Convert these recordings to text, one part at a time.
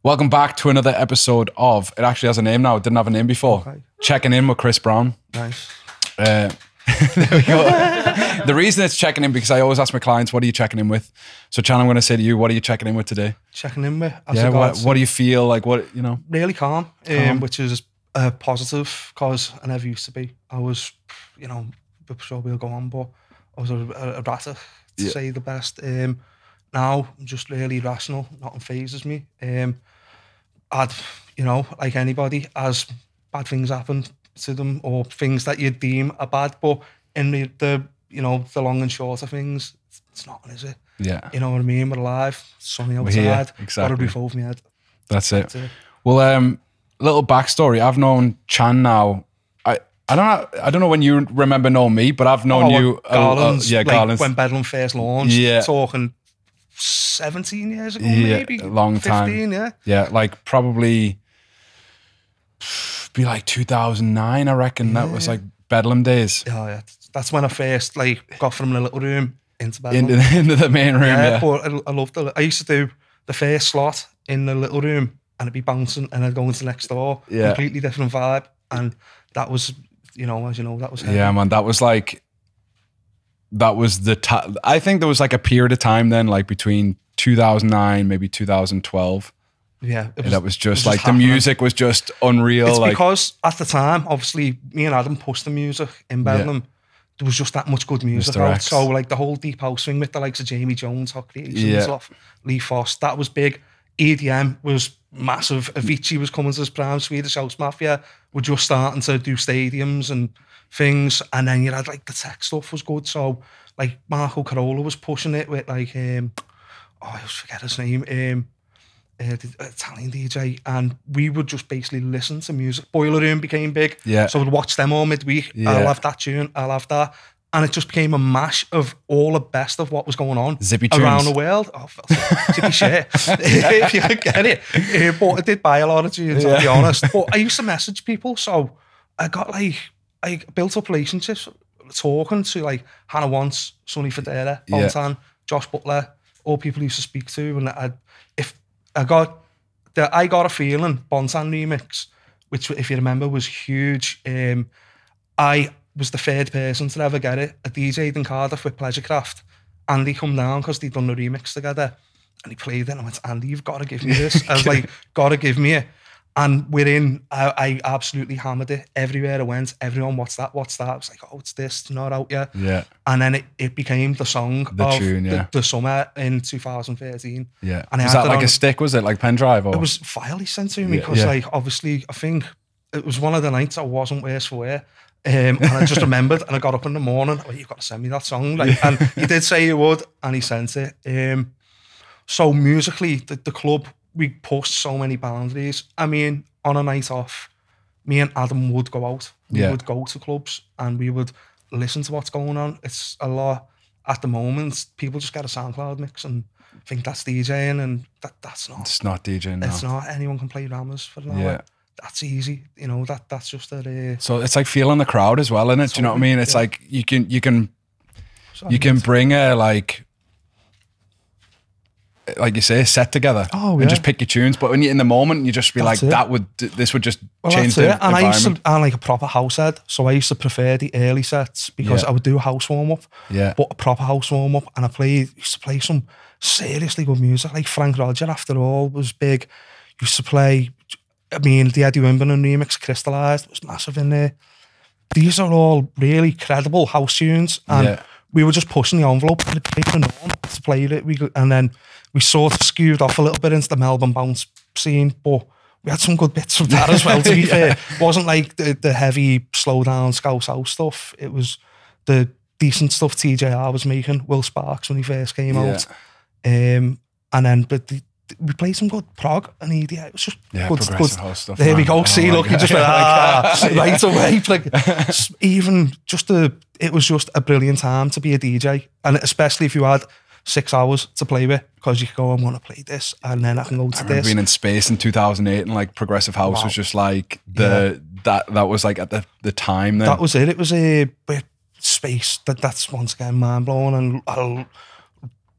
Welcome back to another episode of, it actually has a name now, it didn't have a name before. Okay. Checking in with Chris Brown. Nice. There we go. The reason it's checking in because I always ask my clients, what are you checking in with? So Chan, I'm going to say to you, what are you checking in with today? Checking in with. Yeah, what do you feel like? What, you know? Really calm. Which is positive because I never used to be. I was, you know, I'm sure we'll go on, but I was a ratter, to say the best. Now I'm just really rational. Nothing phases me. I'd, you know, like anybody, as bad things happen to them or things that you deem are bad, but in the you know, the long and short of things, it's not, is it? Yeah. You know what I mean? We're alive, sunny outside. Here, exactly. Got a roof over my head. That's it. Well, little backstory. I've known Chan now. I don't know when you remember knowing me, but I've known you. Garlands, yeah, like Garlands. when Bedlam first launched. Yeah. Talking 17 years ago, Yeah, maybe. a long 15, time. Yeah. Yeah, like probably be like 2009, I reckon. Yeah. That was like Bedlam days. Oh, yeah. That's when I first like got from the little room into Bedlam. Into the main room, yeah. But I loved it. I used to do the first slot in the little room and it'd be bouncing and I'd go into the next door. Yeah. Completely different vibe. And that was, you know, as you know, that was heavy. Yeah, man, that was the I think there was like a period of time then, like between 2009, maybe 2012. Yeah. That was just like happening. the music was just unreal. It's like, because at the time, obviously, me and Adam pushed the music in Bedlam. There was just that much good music Mr. out. X. So like the whole deep house thing with the likes of Jamie Jones, Hot Creations, Yeah. Lee Foss, that was big. EDM was massive. Avicii was coming to his prime. Swedish House Mafia were just starting to do stadiums and things. And then you had like the tech stuff was good. So like Marco Carola was pushing it with like, I always forget his name, the Italian DJ, and we would just basically listen to music. Boiler Room became big, Yeah. so we'd watch them all midweek. Yeah. I'll have that tune, I'll have that, and it just became a mash of all the best of what was going on Zippy around tunes. the world. Oh, zippy shit, if you could get it. But I did buy a lot of tunes, I'll be honest. But I used to message people, so I got like, I built up relationships talking to like Hannah Wants, Sonny Fodera, Bontan, Josh Butler, all people I used to speak to, and I got a feeling Bontan remix, which if you remember was huge. I was the third person to ever get it. I DJ'd in Cardiff with Pleasurecraft. Andy come down because they'd done the remix together and he played it and I went, Andy, you've got to give me this. I was like, gotta give me it. And I absolutely hammered it everywhere I went. Everyone, what's that? I was like, oh, it's this, it's not out yet. Yeah. And then it became the song of tune, yeah. the summer in 2013. Yeah. And was that like a stick, was it? Like pen drive? Or? It was file he sent to me because like, obviously, I think it was one of the nights I wasn't worse for wear. And I just remembered and I got up in the morning, oh, you've got to send me that song. Like, and he did say he would and he sent it. So musically, the club, we pushed so many boundaries. I mean, on a night off, me and Adam would go out. We would go to clubs and we would listen to what's going on. It's a lot at the moment. People just get a SoundCloud mix and think that's DJing, and that's not. It's not DJing now. It's not. Anyone can play rammers for an hour. Yeah. That's easy. You know, that's just a... So it's like feeling the crowd as well, isn't it? Do you know what I mean? It's like you can bring a like you say, a set together and just pick your tunes. But when you're in the moment, you just be That's like, it. this would just change the And environment. I'm like a proper house head, so I used to prefer the early sets because I would do a house warm up. Yeah. But a proper house warm up, and used to play some seriously good music. Like Frank Roger, after all, was big. Used to play. I mean, the Eddie Wimbledon remix, Crystallized, was massive in there. These are all really credible house tunes, and we were just pushing the envelope to play it. And then we sort of skewed off a little bit into the Melbourne bounce scene, but we had some good bits of that as well, to be fair. It wasn't like the heavy, slow down, scouse house stuff. It was the decent stuff TJR was making, Will Sparks, when he first came out. And then, we played some good prog and EDM. It was just good house stuff. There we go. See, look, you just went right away. Like, it was just a brilliant time to be a DJ, and especially if you had 6 hours to play with, because you could go, I'm going to play this, and then I can go to this. Being in space in 2008 and like progressive house was just like that was like at the time then. That was it. It was a space that's once again mind blowing, and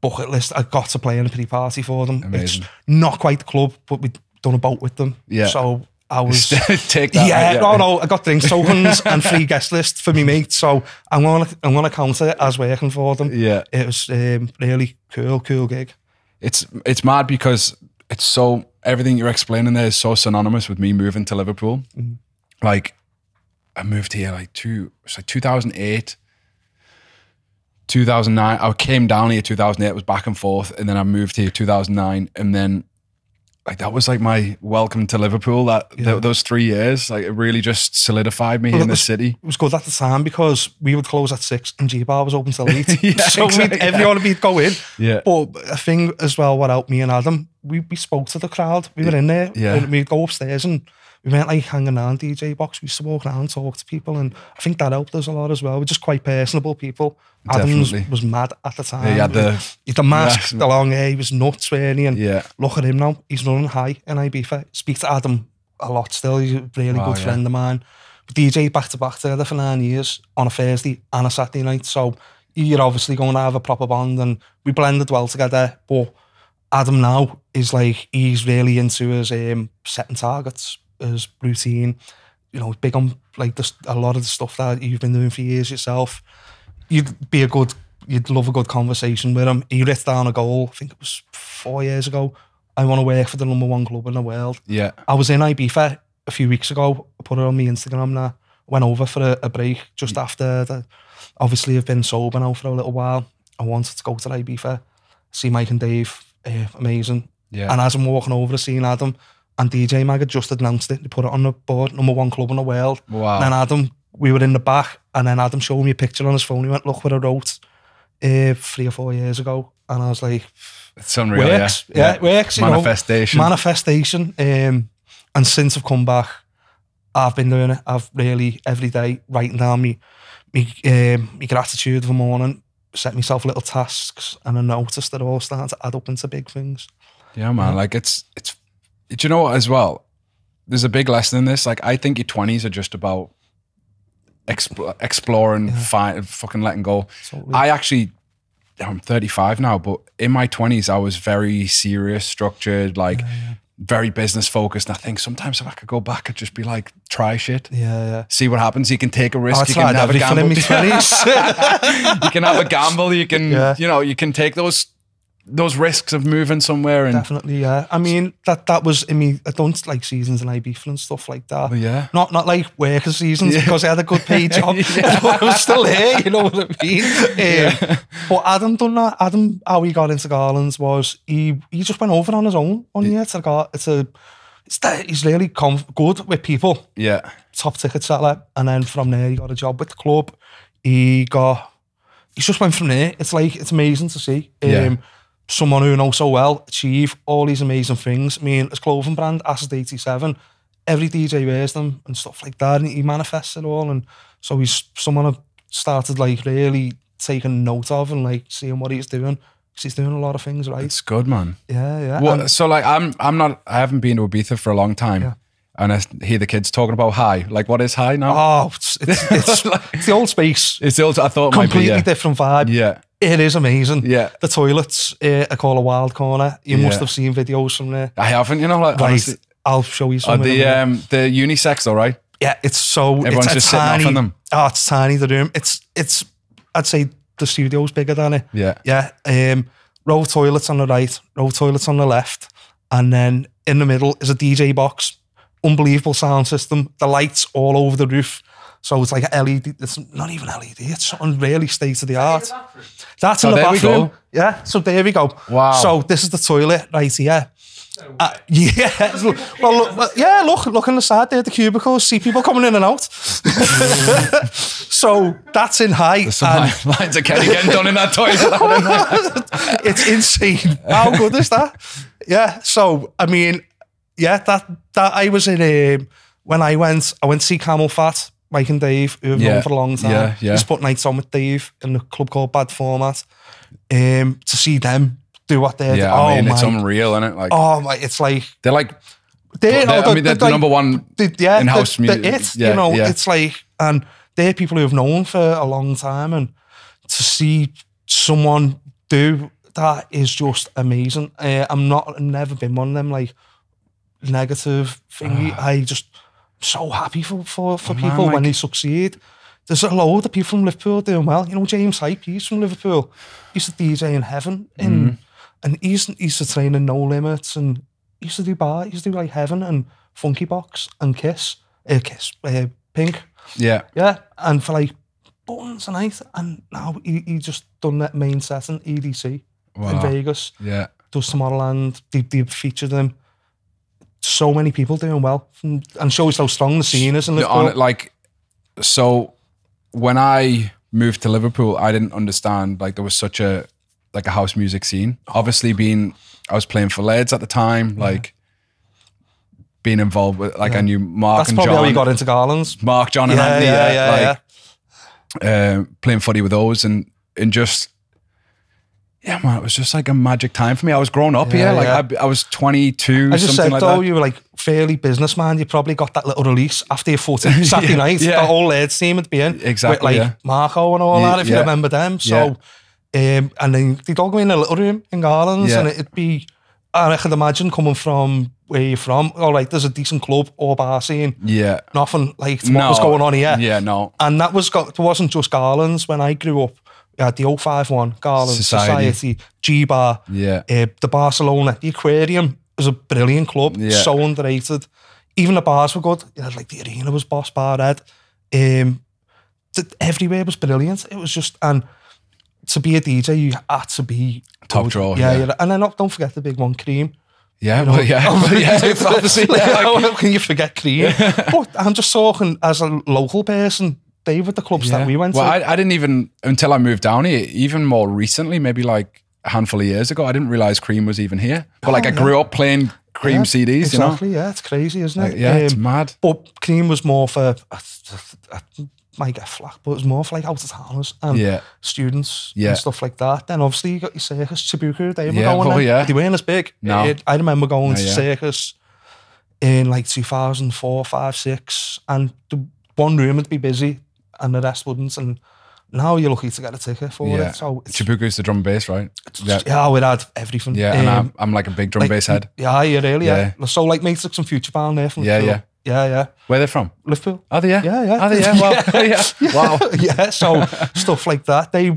bucket list. I got to play in a pre-party for them. Amazing. It's not quite the club, but done a boat with them. Yeah. So I was take that. Yeah, no, I got drinks tokens and free guest list for me mate. So I'm gonna count it as working for them. Yeah. It was really cool gig. It's mad because it's so, everything you're explaining there is so synonymous with me moving to Liverpool. Like, I moved here like 2008, 2009. I came down here 2008, was back and forth, and then I moved here 2009, and then like that was like my welcome to Liverpool. Those 3 years, like it really just solidified me in the city. It was good at the time because we would close at 6 and G-Bar was open till 8. So everyone would go in. Yeah. But a thing as well, what helped me and Adam, we spoke to the crowd. We were in there. Yeah. And we'd go upstairs and we weren't like hanging around DJ box. We used to walk around and talk to people, and I think that helped us a lot as well. We're just quite personable people. Adams was mad at the time. Yeah, he had the mask, the long hair, he was nuts, weren't he? And yeah. Look at him now. He's running high in Ibiza. Speak to Adam a lot still. He's a really good friend of mine. We DJ back to back together for 9 years on a Thursday and a Saturday night. So you're obviously going to have a proper bond, and we blended well together. But Adam now is like, he's really into his setting targets, his routine. You know, big on like a lot of the stuff that you've been doing for years yourself. You'd love a good conversation with him. He wrote down a goal, I think it was 4 years ago. I want to work for the #1 club in the world. Yeah. I was in Ibiza a few weeks ago. I put it on my Instagram now. Went over for a break just after obviously I've been sober now for a little while. I wanted to go to Ibiza, see Mike and Dave, amazing. Yeah. And as I'm walking over, seeing Adam and DJ Mag had just announced it. They put it on the board, #1 club in the world. Wow. And then Adam, we were in the back, and then Adam showed me a picture on his phone. He went, look what I wrote 3 or 4 years ago. And I was like, it's unreal. Works. Yeah, it works. Manifestation. Manifestation. And since I've come back, I've been doing it. I've really, every day, writing down me gratitude of the morning, set myself little tasks, and I noticed that all starting to add up into big things. Yeah, man. Yeah. Like it's, do you know what as well? There's a big lesson in this. Like, I think your 20s are just about exploring, fucking letting go. Totally. I'm 35 now, but in my 20s, I was very serious, structured, like very business focused. And I think sometimes if I could go back, I'd just be like, try shit. Yeah. See what happens. You can take a risk. You can have a gamble. In my 20s. You can have a gamble. You can, you can take those risks of moving somewhere. And definitely, yeah. I mean, that was, I mean, I don't like seasons in Ibiza and stuff like that. Oh, yeah. Not like worker seasons because I had a good paid job. But I was still here, you know what I mean? But Adam done that. Adam, how he got into Garland's was he just went over on his own one year to the he's really good with people. Yeah. Top ticket seller. And then from there, he got a job with the club. He just went from there. It's like, it's amazing to see. Someone who knows so well achieve all these amazing things. I mean, his clothing brand, Acid 87, every DJ wears them and stuff like that, and he manifests it all. And so he's someone I've started like really taking note of and like seeing what he's doing, because he's doing a lot of things right. It's good, man. Yeah. Well, so like I haven't been to Ibiza for a long time. Yeah. And I hear the kids talking about high. Like, what is high now? Oh, it's the old space. It's the old, I thought it might be, completely different vibe. Yeah. It is amazing. Yeah. The toilets are called a wild corner. You must have seen videos from there. I haven't, like, right. Honestly. I'll show you some. The unisex though, right? Yeah, it's so... Everyone's just tiny, sitting off in them. Oh, it's tiny, the room. It's I'd say the studio's bigger than it. Yeah. Yeah. Row toilets on the right, row toilets on the left, and then in the middle is a DJ box. Unbelievable sound system. The lights all over the roof. So it's like a LED. It's not even LED. It's something really state of the art. That's in the bathroom. Yeah. So there we go. Wow. So this is the toilet right here. Yeah. Well, look on the side there, the cubicles. See people coming in and out. So that's in high. There's lines of Kenny getting done in that toilet. It's insane. How good is that? Yeah. So I mean, yeah, that I was in when I went to see Camel Fat, Mike and Dave, who have known for a long time. Yeah. Just put nights on with Dave in a club called Bad Format. To see them do what they're doing. I mean, it's unreal, isn't it? Like, it's like they're they're the number one in-house music. It's like, and they're people who have known for a long time, and to see someone do that is just amazing. I've never been one of them like negative thingy. I just so happy for people when they succeed. There's a load of people from Liverpool doing well. You know, James Hype, he's from Liverpool. He used to DJ in Heaven, and he used to train in No Limits, and he used to do bar. He used to do like Heaven and Funky Box and Pink. Yeah, and for like buttons a night, and now he just done that main set in EDC in Vegas. Yeah, does Tomorrowland. They featured him. So many people doing well, and shows how strong the scene is in Liverpool. Like, so when I moved to Liverpool, I didn't understand like there was such a house music scene. Obviously, I was playing for Lairds at the time, like being involved with I knew Mark That's and John. That's probably how you got into Garland's. Mark, John, and Andy. Playing footy with those and just. Yeah, man, it was just like a magic time for me. I was growing up here. Like I was 22, I just something said, like though, that. you were like fairly businessman. You probably got that little release after your 40th Saturday night. The whole Lairds team would be in. Exactly, with like Marco and all that, if you remember them. So, and then they'd all go in a little room in Garland's and it'd be, and I could imagine coming from where you're from, all right, there's a decent club or bar scene. Yeah. Nothing like what was going on here. Yeah, no. And that it wasn't just Garland's. When I grew up, we had the 051, Garland, Society, G-Bar, the Barcelona, the Aquarium was a brilliant club, so underrated. Even the bars were good. You had like the Arena was Boss Bar Ed. Everywhere was brilliant. It was just, and to be a DJ, you had to be top draw. Yeah. And then don't forget the big one, Cream. Yeah, you know? Obviously. How can you forget Cream? But I'm just talking as a local person. They were the clubs that we went to. I didn't even, until I moved down here, even more recently, maybe like a handful of years ago, I didn't realise Cream was even here. But I grew up playing Cream CDs, exactly, you know? Yeah, it's crazy, isn't it? It's mad. But Cream was more for, I might get flack, but it was more for like out-of-towners and students and stuff like that. Then obviously you got your Circus, Chibuku, they were going there. They weren't as big. No. I remember going to Circus in like 2004, 5, 6, and the one room would be busy and the rest wouldn't, and now you're lucky to get a ticket for it. So Chibuku's the drum and bass, right? Yeah, we had everything. Yeah, and I'm like a big drum and bass head. Yeah, you really, So like Matrix and Future Bound there from Liverpool. Yeah. Where they're from? Liverpool. Are they? Yeah. Are they? Yeah. Wow. Yeah, so stuff like that. They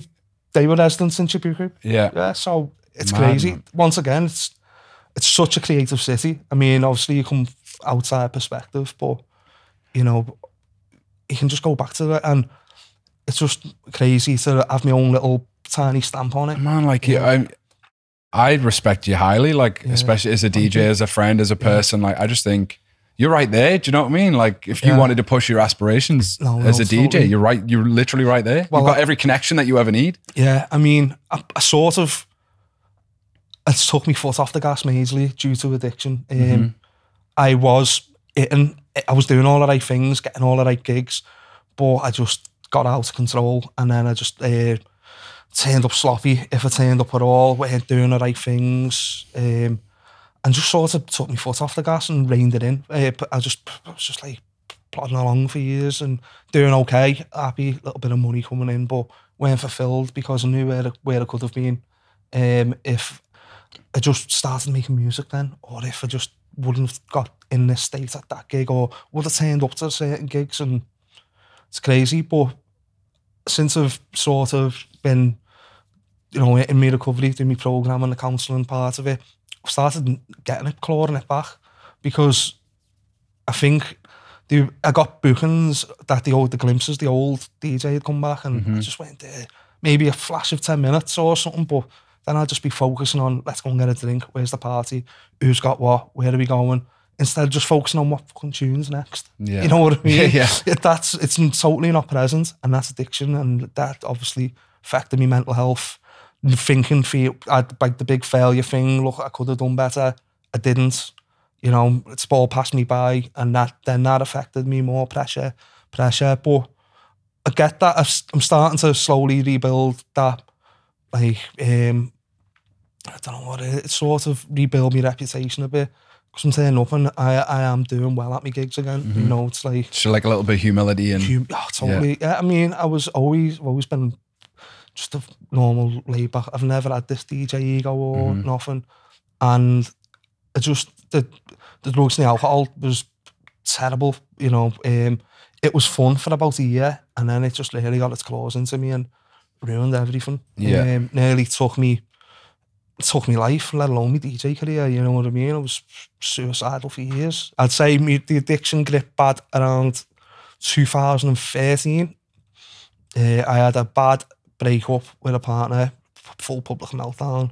were residents in Chibuku. Yeah, so it's crazy. Man. Once again, it's such a creative city. I mean, obviously you come outside perspective, but you know, you can just go back to it, and it's just crazy to have my own little tiny stamp on it. Man, like I respect you highly, like especially as a DJ, as a friend, as a person. Like I just think you're right there. Do you know what I mean? Like if you wanted to push your aspirations as a DJ, you're right. You're literally right there. Well, you've got every connection that you ever need. Yeah, I mean, I sort of, it's took me foot off the gas majorly due to addiction. I was doing all the right things, getting all the right gigs, but I just got out of control, and then I just turned up sloppy, if I turned up at all, weren't doing the right things, and just sort of took my foot off the gas and reined it in. I was just like plodding along for years and doing okay, happy, a little bit of money coming in, but weren't fulfilled because I knew where I could have been if I just started making music then, or if I just wouldn't have got in this state at that gig, or would have turned up to certain gigs. And it's crazy, but since I've sort of been, you know, in my recovery, doing my programme and the counselling part of it, I've started getting it, clawing it back, because I think I got bookings that the glimpses, the old DJ had come back, and I just went there, maybe a flash of 10 minutes or something, but then I'd just be focusing on, let's go and get a drink, where's the party, who's got what, where are we going, instead of just focusing on what fucking tune's next. You know what I mean? It's totally not present, and that's addiction, and that obviously affected me mental health. Thinking, like the big failure thing, look, I could have done better, I didn't, you know, it's all passed me by, and that affected me more, pressure, but I get that. I'm starting to slowly rebuild that, like, I don't know what it's sort of rebuild my reputation a bit, because I'm turning up and I am doing well at my gigs again. You know, it's like, so like a little bit of humility and totally. Yeah, I mean, I've always been just a normal laid back. I've never had this DJ ego or nothing, and I just the drugs and the alcohol was terrible, you know. It was fun for about a year, and then it just really got its claws into me and ruined everything. Yeah. Nearly took me life, let alone my DJ career, you know what I mean? I was suicidal for years. I'd say the addiction gripped bad around 2013. I had a bad breakup with a partner, full public meltdown.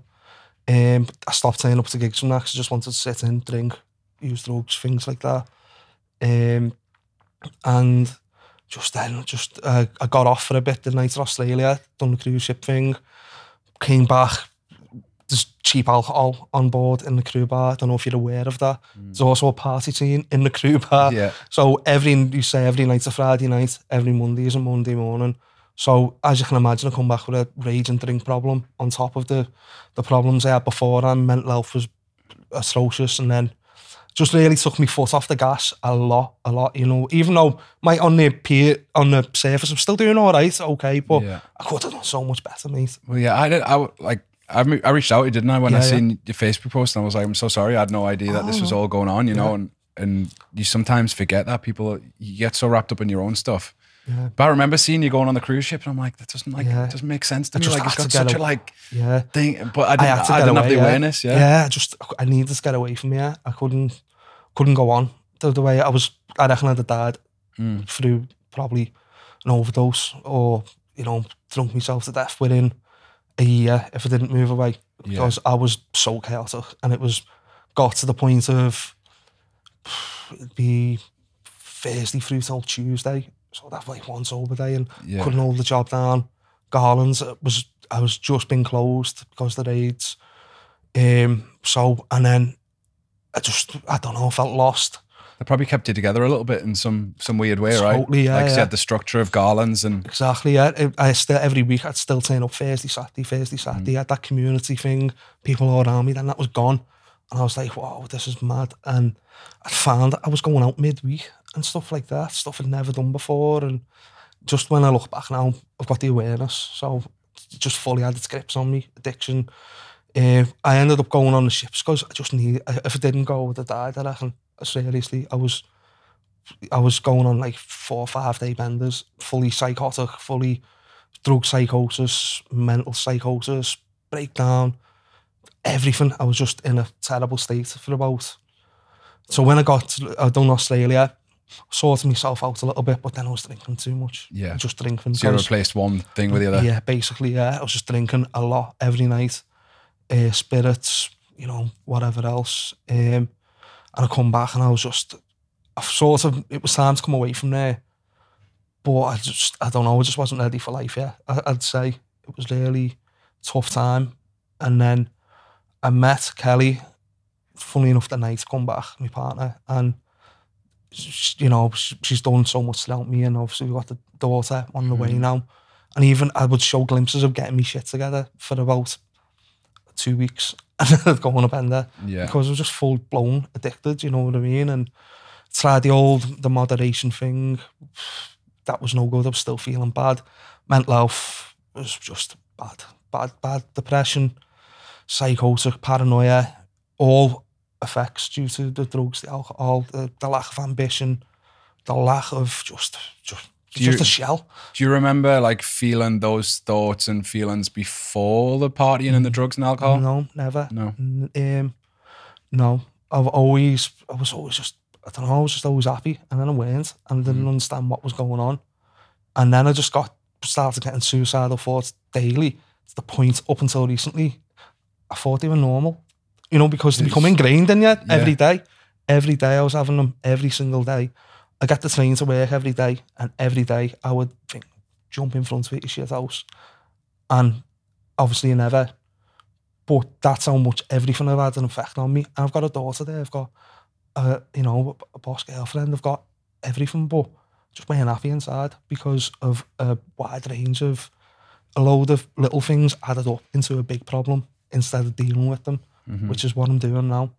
I stopped turning up to gigs from that because I just wanted to sit in, drink, use drugs, things like that. And just then, I got off for a bit the night in Australia, done the cruise ship thing, came back. There's cheap alcohol on board in the crew bar. I don't know if you're aware of that. There's also a party scene in the crew bar. Yeah. So every night's a Friday night, every Monday is a Monday morning. So as you can imagine, I come back with a rage and drink problem on top of the problems I had before, and mental health was atrocious, and then just really took my foot off the gas a lot, you know. Even though on the surface I'm still doing all right, okay, but I could have done so much better, mate. Well, yeah, I reached out, didn't I, when I seen your Facebook post, and I was like, I'm so sorry, I had no idea that this was all going on, you know, and you sometimes forget that you get so wrapped up in your own stuff. Yeah. But I remember seeing you going on the cruise ship, and I'm like, that doesn't it doesn't make sense to me. Like, it's got such a thing, but I didn't have the awareness. I needed to get away from here. I couldn't go on the way I was. I reckon I'd have died through probably an overdose, or, you know, drunk myself to death within a year if I didn't move away, because I was so chaotic, and it got to the point of it'd be Thursday through till Tuesday. So I'd have like one sober day and couldn't hold the job down. Garland's, I was just been closed because of the raids. And then I don't know, I felt lost. They probably kept you together a little bit in some weird way, right? Totally, yeah. Like you had the structure of Garland's and... Exactly, yeah. Every week I'd still turn up Thursday, Saturday. I had that community thing, people all around me, then that was gone. And I was like, wow, this is mad. And I found that I was going out midweek and stuff like that, stuff I'd never done before. And just when I look back now, I've got the awareness. So it just fully had its grips on me, addiction. I ended up going on the ships because I just if I didn't go, I would have died, I reckon. Seriously, I was going on like 4 or 5 day benders, fully psychotic, fully drug psychosis, mental psychosis, breakdown, everything. I was just in a terrible state for about... So when I done Australia, sorted myself out a little bit, but then I was drinking too much. Yeah. Just drinking. So you replaced one thing with the other? Yeah, basically, yeah. I was just drinking a lot every night. Spirits, you know, whatever else. And I come back and it was time to come away from there. But I don't know, I just wasn't ready for life yet. I'd say it was really tough time. And then I met Kelly, funny enough, the night to come back, my partner, and you know, she's done so much to help me, and obviously we've got the daughter on the way now. And even I would show glimpses of getting me shit together for about 2 weeks and I'd go on a bender because I was just full blown addicted, you know what I mean? And tried the moderation thing. That was no good. I was still feeling bad. Mental health was just bad. Depression, psychotic, paranoia, all effects due to the drugs, the alcohol, the lack of ambition, the lack of just a shell. Do you remember like feeling those thoughts and feelings before the partying and the drugs and alcohol? No, never. No. No. I was always just, I don't know, I was just always happy, and then I weren't, and I didn't understand what was going on. And then I just started getting suicidal thoughts daily, to the point up until recently, I thought they were normal. You know, because they become ingrained in you every day. Every day I was having them, every single day. I get the train to work every day, and every day I would think, jump in front of it, you shit house. And obviously never. But that's how much everything I've had an effect on me. And I've got a daughter there, I've got a boss girlfriend, I've got everything, but just being happy inside because of a wide range of a load of little things added up into a big problem instead of dealing with them, which is what I'm doing now.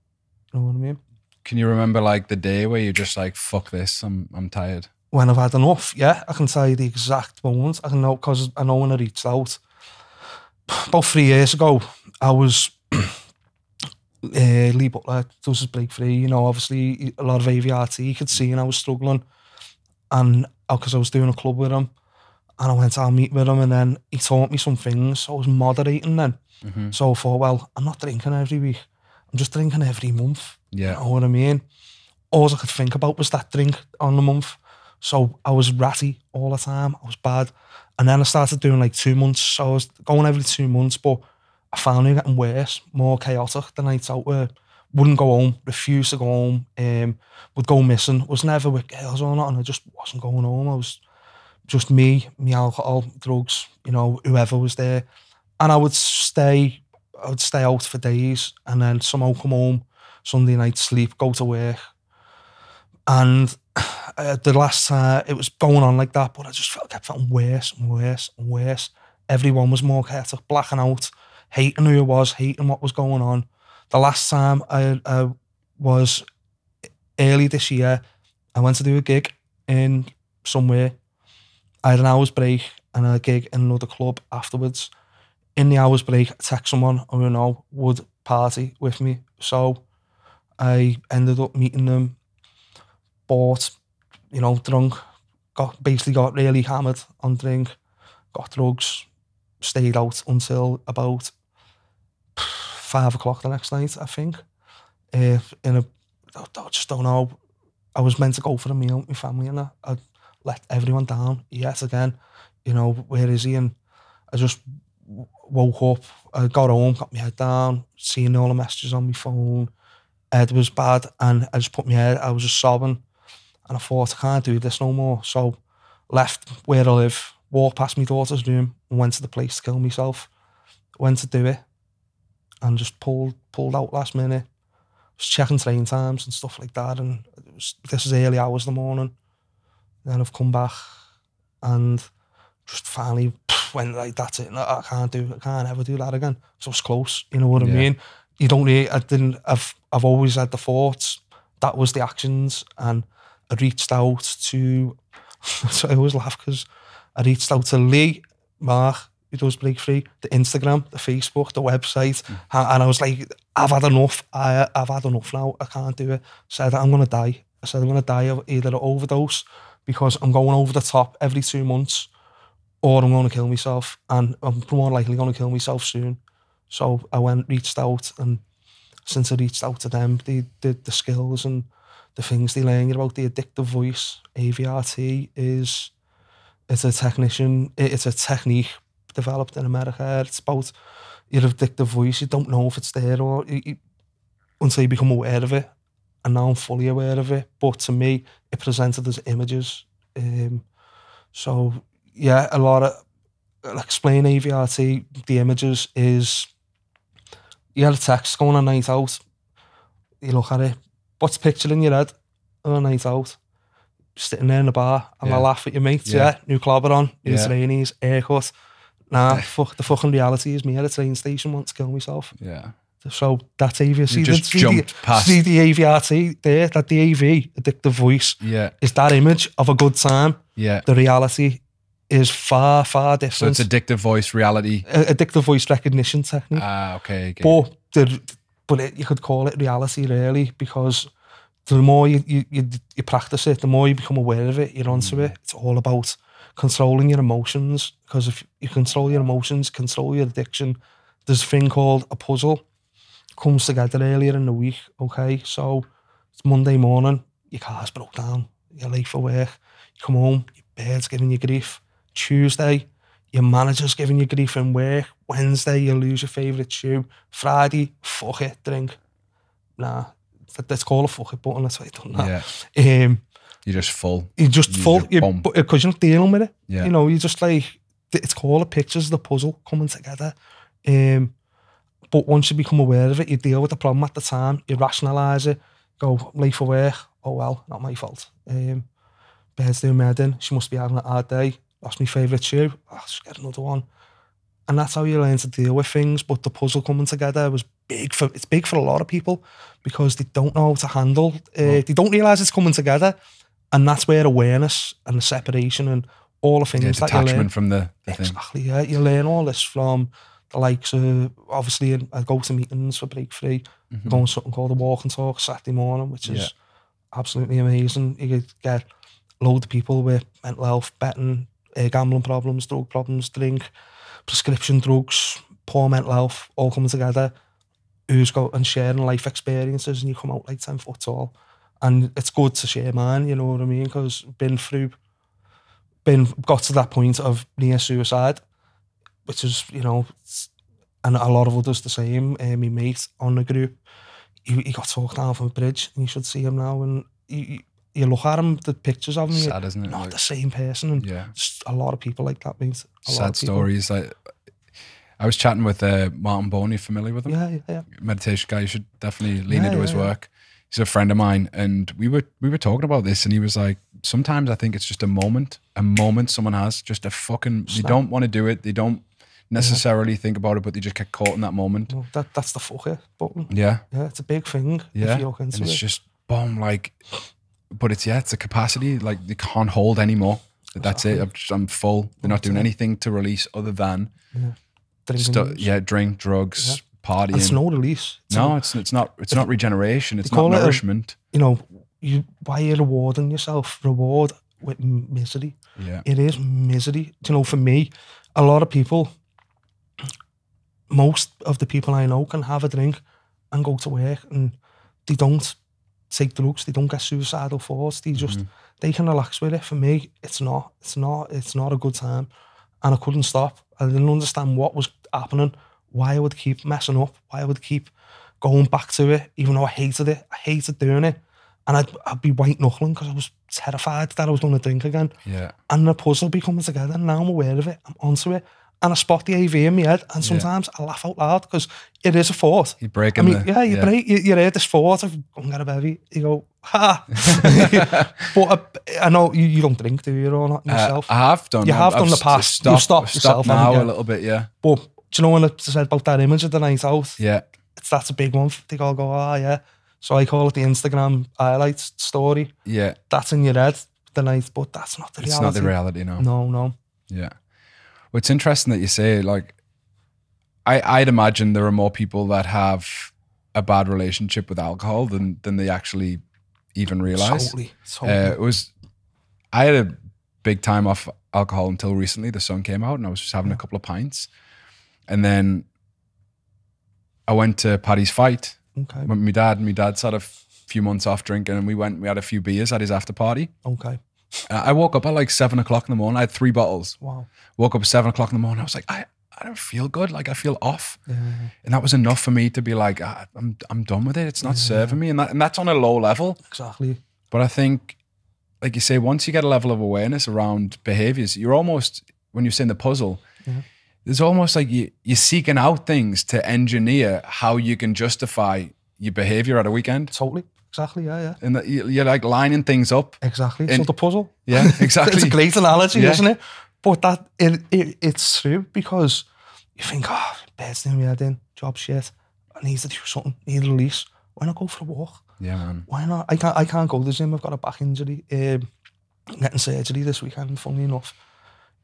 You know what I mean? Can you remember like the day where you're just like, fuck this, I'm tired? When I've had enough, yeah, I can tell you the exact moment. I can know, because I know when I reached out. About 3 years ago, I was Lee Butler does his break free, you know, obviously a lot of AVRT, you could see, and I was struggling, and because I was doing a club with him, and I went out meet with him, and then he taught me some things. So I was moderating then. So I thought, well, I'm not drinking every week, I'm just drinking every month. Yeah. You know what I mean? All I could think about was that drink on the month. So I was ratty all the time, I was bad. And then I started doing like 2 months, so I was going every 2 months, but I found it getting worse, more chaotic. The nights out where wouldn't go home, refused to go home, would go missing, was never with girls or not, and I just wasn't going home. I was just me alcohol, drugs, you know, whoever was there. And I would stay out for days, and then somehow come home, Sunday night, sleep, go to work. And the last time, it was going on like that, but I just kept feeling worse and worse and worse. Everyone was more chaotic, blacking out, hating who I was, hating what was going on. The last time I was early this year, I went to do a gig in somewhere. I had an hour's break and a gig in another club afterwards. In the hour's break, I text someone who I know would party with me. So I ended up meeting them, bought, you know, drunk, basically got really hammered on drink, got drugs, stayed out until about 5 o'clock the next night, I think. I just don't know. I was meant to go for a meal with my family and I let everyone down yet again. You know, where is he? And I just woke up, I got home, got my head down, seeing all the messages on my phone. Head was bad, and I just put my head, I was just sobbing, and I thought, I can't do this no more. So left where I live, walked past my daughter's room and went to the place to kill myself. Went to do it and just pulled out last minute. Was checking train times and stuff like that, and this is early hours in the morning. Then I've come back and just finally went like, that's it. I can't ever do that again. So it's close, you know what I mean? You don't really, I've always had the thoughts, that was the actions, and I reached out to, so I always laugh because I reached out to Lee, Mark, who does Break Free, the Instagram, the Facebook, the website, and I was like, I've had enough. I've had enough now. I can't do it. I said, I'm going to die. I said, I'm going to die of either an overdose because I'm going over the top every 2 months, or I'm going to kill myself, and I'm more likely going to kill myself soon. So I reached out, and since I reached out to them, the skills and the things they learn about the addictive voice, AVRT, it's a technique developed in America. It's about your addictive voice. You don't know if it's there or until you become aware of it. And now I'm fully aware of it. But to me, it presented as images. So yeah, a lot of, explain AVRT, the images is, you had a text going on a night out, you look at it, what's the picture in your head on a night out? Sitting there in the bar, and I laugh at your mates, new clobber on, new trainees, haircut. Nah, the fucking reality is me at a train station want to kill myself. Yeah. So that's AV. See the AVRT there, that the AV, addictive voice, is that image of a good time. Yeah. The reality is far, far different. So it's addictive voice reality. Addictive voice recognition technique. Okay. But you could call it reality really, because the more you practice it, the more you become aware of it, you're onto it. It's all about controlling your emotions, because if you control your emotions, control your addiction, there's a thing called a puzzle. Comes together earlier in the week, okay? So it's Monday morning, your car's broke down, you're late for work, you come home, your bed's giving you grief. Tuesday, your manager's giving you grief in work. Wednesday, you lose your favourite shoe. Friday, fuck it, drink. Nah, that's called a fuck it button, that's why you done that. Yeah. You're just full. You're just full, because you're not dealing with it. Yeah. You know, you're just like, it's called the pictures of the puzzle coming together. But once you become aware of it, you deal with the problem at the time, you rationalise it, go, late for work, oh well, not my fault. Bed's doing my head in, she must be having a hard day, lost my favourite shoe, I'll just get another one. And that's how you learn to deal with things. But the puzzle coming together was it's big for a lot of people, because they don't know how to handle, they don't realise it's coming together. And that's where awareness and the separation and all the things that you learn. Detachment from the thing. Exactly, yeah. You learn all this from the likes of, obviously, I go to meetings for Break Free, go on something called a walk and talk Saturday morning, which is absolutely amazing. You could get a load of people with mental health, betting, gambling problems, drug problems, drink, prescription drugs, poor mental health, all coming together, who's got and sharing life experiences, and you come out like 10 foot tall. And it's good to share mine, you know what I mean? Because got to that point of near suicide, which is, you know, and a lot of others the same. My mate on the group, he got talked down from a bridge, and you should see him now. And you look at him, the pictures of him, sad, isn't it? Not like, the same person. And just a lot of people like that, mate. Sad stories. Like, I was chatting with Martin Boney, familiar with him? Yeah. Meditation guy. You should definitely lean into his work. He's a friend of mine, and we were talking about this, and he was like, sometimes I think it's just a moment someone has, just a fucking, they don't want to do it, they don't necessarily think about it, but they just get caught in that moment. Well, that's the fuck it button. Yeah, it's a big thing. If you look into and it's just boom, like, but it's it's a capacity, like they can't hold anymore. That's it. I'm full. They're not doing anything to release other than drink, drugs. Partying. It's no release. It's not regeneration. It's not nourishment. Why are you rewarding yourself? Reward with misery. Yeah, it is misery. You know, for me, a lot of people, most of the people I know can have a drink and go to work, and they don't take drugs. They don't get suicidal thoughts. They just they can relax with it. For me, it's not a good time, and I couldn't stop. I didn't understand what was happening. Why I would keep messing up, why I would keep going back to it, even though I hated it. I hated doing it. And I'd be white knuckling because I was terrified that I was going to drink again. Yeah. And the puzzle be coming together, and now I'm aware of it, I'm onto it. And I spot the AV in my head, and sometimes I laugh out loud because it is a thought. You break you hear this thought of, go and get a bevy. You go, ha. But I know you don't drink, do you, or not yourself? I have done. You have done in the past. You've stopped yourself now a little bit, yeah. But do you know when I said about that image of the night out? Yeah. That's a big one. They all go, yeah. So I call it the Instagram highlights story. Yeah. That's in your head, the night, but that's not the reality. It's not the reality, no. No. Yeah. Well, it's interesting that you say, like, I'd imagine there are more people that have a bad relationship with alcohol than they actually even realize. Totally. I had a big time off alcohol until recently. The sun came out and I was just having a couple of pints. And then I went to Paddy's fight. Okay. With my dad. My dad's had a few months off drinking, and we had a few beers at his after party. Okay. I woke up at like 7 o'clock in the morning. I had 3 bottles. Wow. Woke up at 7 o'clock in the morning. I was like, I don't feel good. Like, I feel off. Yeah. And that was enough for me to be like, I'm done with it. It's not serving me. And that's on a low level. Exactly. But I think, like you say, once you get a level of awareness around behaviors, you're almost, when you're saying the puzzle, there's almost like you're seeking out things to engineer how you can justify your behavior at a weekend. Totally. Exactly, yeah. And that you're like lining things up. Exactly. So the puzzle. Yeah, exactly. It's a great analogy, isn't it? But it's true, because you think, bed's doing my head in, job shit, I need to do something, need a release. Why not go for a walk? Yeah, man. Why not? I can't go to the gym. I've got a back injury. I'm getting surgery this weekend, funnily enough.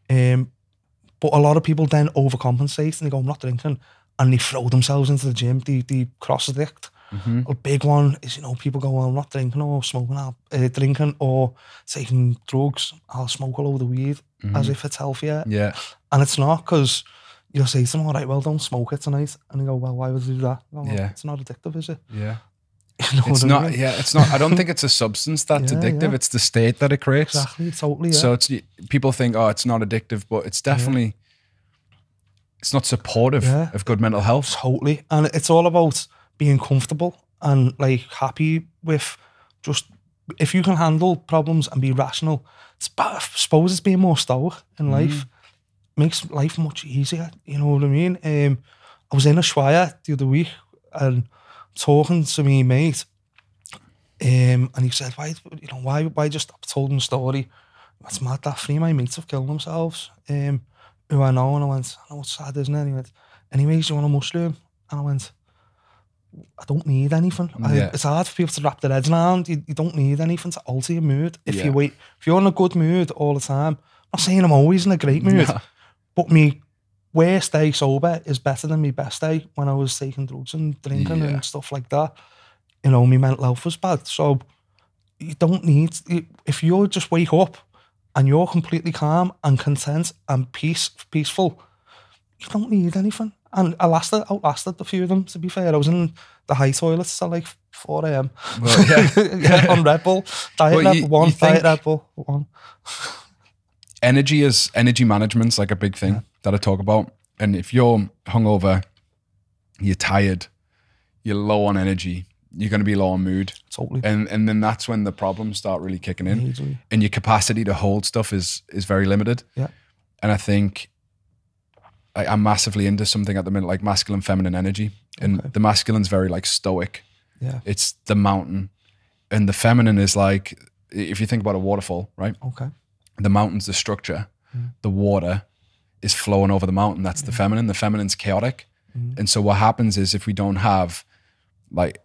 But a lot of people then overcompensate and they go, I'm not drinking, and they throw themselves into the gym. They cross addict. A big one is, people go, well, I'm not drinking or smoking, drinking or taking drugs. I'll smoke a load of weed as if it's healthier. Yeah. And it's not, because you'll say to them, all right, well, don't smoke it tonight. And they go, well, why would you do that? Go, well, it's not addictive, is it? Yeah. It's not. Yeah, it's not. I don't think it's a substance that's addictive. Yeah. It's the state that it creates. Exactly, totally. Yeah. So people think, it's not addictive, but it's definitely, it's not supportive of good mental health. Totally. And it's all about being comfortable and like happy with just, if you can handle problems and be rational, I suppose it's being more stoic in life. Makes life much easier, you know what I mean? I was in a Ushuaia the other week and talking to me mate, and he said, why just told him the story? That's mad that 3 of my mates have killed themselves, who I know. And I went, I know it's sad, isn't it? And he went, anyways, you want a mushroom? And I went, I don't need anything. It's hard for people to wrap their heads around. You don't need anything to alter your mood. If you're in a good mood all the time, I'm not saying I'm always in a great mood, but me worst day sober is better than my best day when I was taking drugs and drinking and stuff like that. You know, my mental health was bad. So you don't need, if you just wake up and you're completely calm and content and peaceful, you don't need anything. And I outlasted a few of them, to be fair. I was in the high toilets till like 4 a.m. Well, yeah, on Red Bull. Diet Red Bull 1, Diet Red Bull 1. Energy management's like a big thing that I talk about. And if you're hungover, you're tired, you're low on energy, you're going to be low on mood. Totally. And then that's when the problems start really kicking in. Easily. And your capacity to hold stuff is very limited. Yeah. And I think I'm massively into something at the minute, like masculine, feminine energy. And the masculine's very like stoic. Yeah. It's the mountain. And the feminine is like, if you think about a waterfall, right? Okay. The mountain's the structure. The water is flowing over the mountain. That's the feminine. The feminine's chaotic. And so what happens is if we don't have like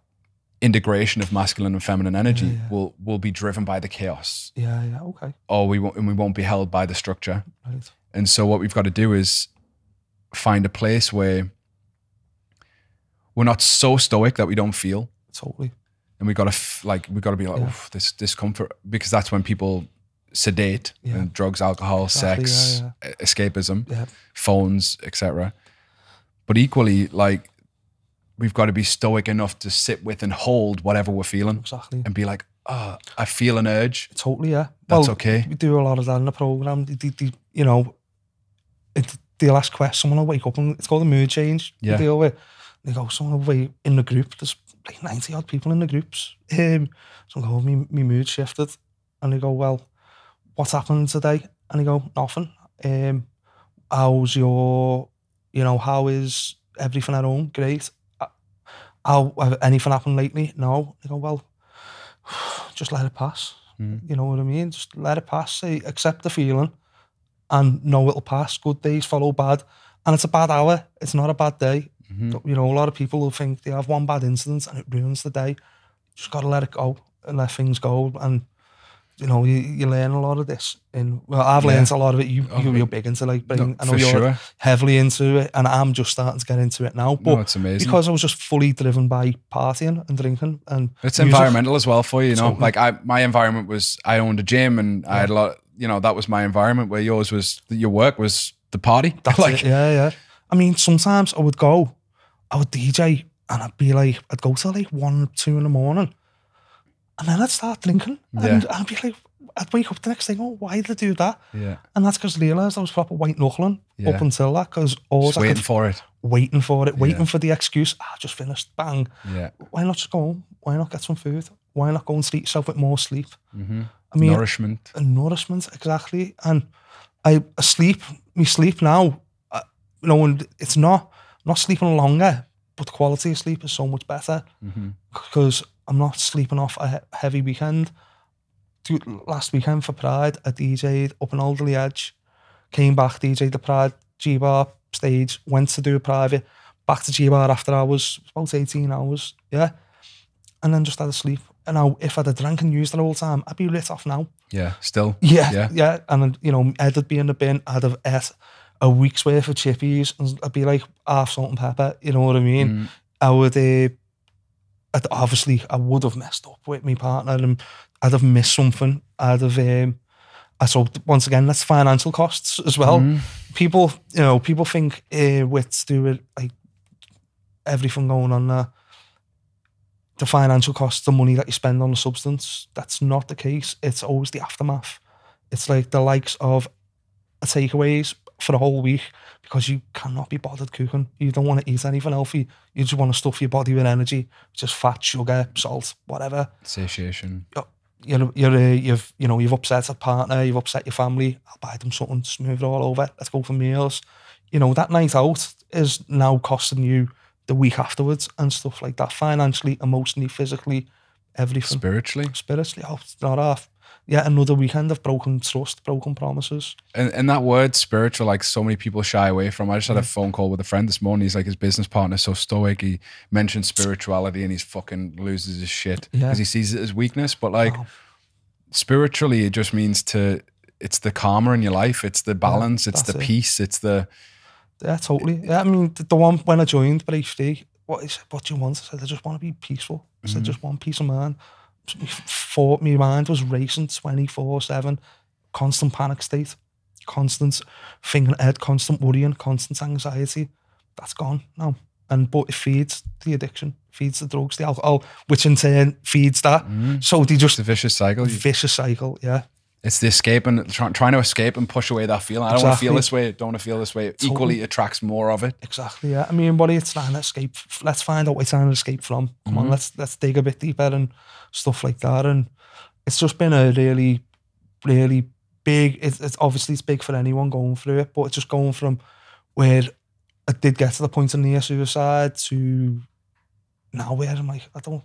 integration of masculine and feminine energy, we'll be driven by the chaos. Yeah, okay. Or we won't be held by the structure. Right. And so what we've got to do is find a place where we're not so stoic that we don't feel. Totally. And we've got to be like, this discomfort, because that's when people sedate and drugs, alcohol, sex, escapism, phones, etc. But equally, like, we've got to be stoic enough to sit with and hold whatever we're feeling. Exactly. And be like, I feel an urge. Totally, yeah. That's okay. We do a lot of that in the program. You know, they'll ask questions. Someone will wake up and it's called a mood change. Yeah. We deal with. They go, someone will wake in the group. There's like 90 odd people in the groups. Someone go, my mood shifted. And they go, well, what's happened today? And they go, nothing. How's your, how is everything at home? Great. Have anything happened lately? No. They go, well, just let it pass. You know what I mean? Just let it pass. Say, accept the feeling and know it'll pass. Good days follow bad. And it's a bad hour. It's not a bad day. You know, a lot of people will think they have one bad incident and it ruins the day. Just got to let it go and let things go. And, you know, you learn a lot of this. I've learned a lot of it. You're big into like bringing, I know you're heavily into it, and I'm just starting to get into it now. But it's amazing. Because I was just fully driven by partying and drinking. And it's music. Environmental as well for you, know. Totally. Like my environment was, I owned a gym and I had a lot, that was my environment, where yours was, your work was the party. That's like, yeah. I mean, sometimes I would DJ and I'd go till like 1 or 2 in the morning. And then I'd start drinking. And I'd be like, I'd wake up the next day going, why did I do that? Yeah. And that's because I realised I was proper white knuckling up until that. Because waiting for it. Waiting for the excuse. I just finished, bang. Yeah. Why not just go home? Why not get some food? Why not go and treat yourself with more sleep? I mean, nourishment. Exactly. And my sleep now, and it's not sleeping longer, but the quality of sleep is so much better because I'm not sleeping off a heavy weekend. Last weekend for Pride, I DJ'd up in Alderley Edge, came back, DJ'd the Pride G-Bar stage, went to do a private, back to G-Bar after hours, about 18 hours, and then just had a sleep. And now, if I'd have drank and used it all the time, I'd be lit off now. Yeah, still. Yeah. And, Ed would be in the bin, I'd have ate a week's worth of chippies, and I'd be like half salt and pepper, you know what I mean? I would, I would have messed up with my partner, and I'd have missed something. So once again, that's financial costs as well. People think with to do with like everything going on there, the financial costs, the money that you spend on the substance, that's not the case. It's always the aftermath. It's like the likes of a takeaways for a whole week because you cannot be bothered cooking. You don't want to eat anything healthy. You just want to stuff your body with energy, just fat, sugar, salt, whatever. Satiation. You've upset a partner, you've upset your family. I'll buy them something, smooth it all over. Let's go for meals. That night out is now costing you the week afterwards and stuff like that. Financially, emotionally, physically, everything. Spiritually, it's not half. Yeah, another weekend of broken trust, broken promises. And that word spiritual, like so many people shy away from. I just had a phone call with a friend this morning. He's like, his business partner's so stoic. He mentioned spirituality and he's fucking loses his shit because he sees it as weakness. But like spiritually, it just means it's the karma in your life. It's the balance. It's the peace. It's the Yeah, totally. Yeah, I mean, the one when I joined Brave D, what do you want? I said, I just want to be peaceful. I said, just want peace of mind. My mind was racing 24/7, constant panic state, constant thinking ahead, constant worrying, constant anxiety. That's gone now. But it feeds the addiction, feeds the drugs, the alcohol, which in turn feeds that. So they just... It's a vicious cycle. Vicious cycle, yeah. It's the escape and trying to escape and push away that feeling. I don't want to feel this way. Don't want to feel this way. Totally. Equally attracts more of it. Exactly, yeah. I mean, what are you trying to escape? Let's find out what you're trying to escape from. Come on, let's dig a bit deeper and stuff like that. And it's just been a really, really big... It's obviously it's big for anyone going through it, but it's just going from where I did get to the point of near suicide to now where I'm like, I don't,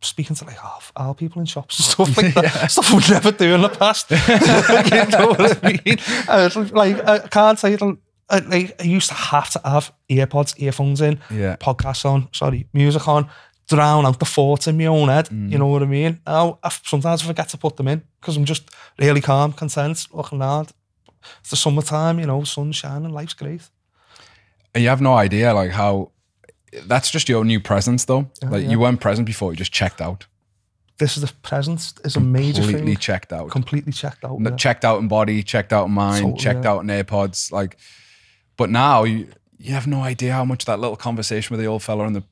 speaking to like our people in shops and stuff like that, stuff I would never do in the past. You know what I mean? I can't say it. I used to have to have earphones in, podcasts on, music on, drown out the thoughts in my own head. You know what I mean? Now, sometimes I forget to put them in because I'm just really calm, content, looking around. It's the summertime, sun's shining, life's great. And you have no idea like how... That's just your new presence, though. You weren't present before; you just checked out. This is the presence. Is a major thing. Completely checked out. Completely checked out. Checked out in body, checked out in mind, checked out in AirPods. But now you have no idea how much that little conversation with the old fella in the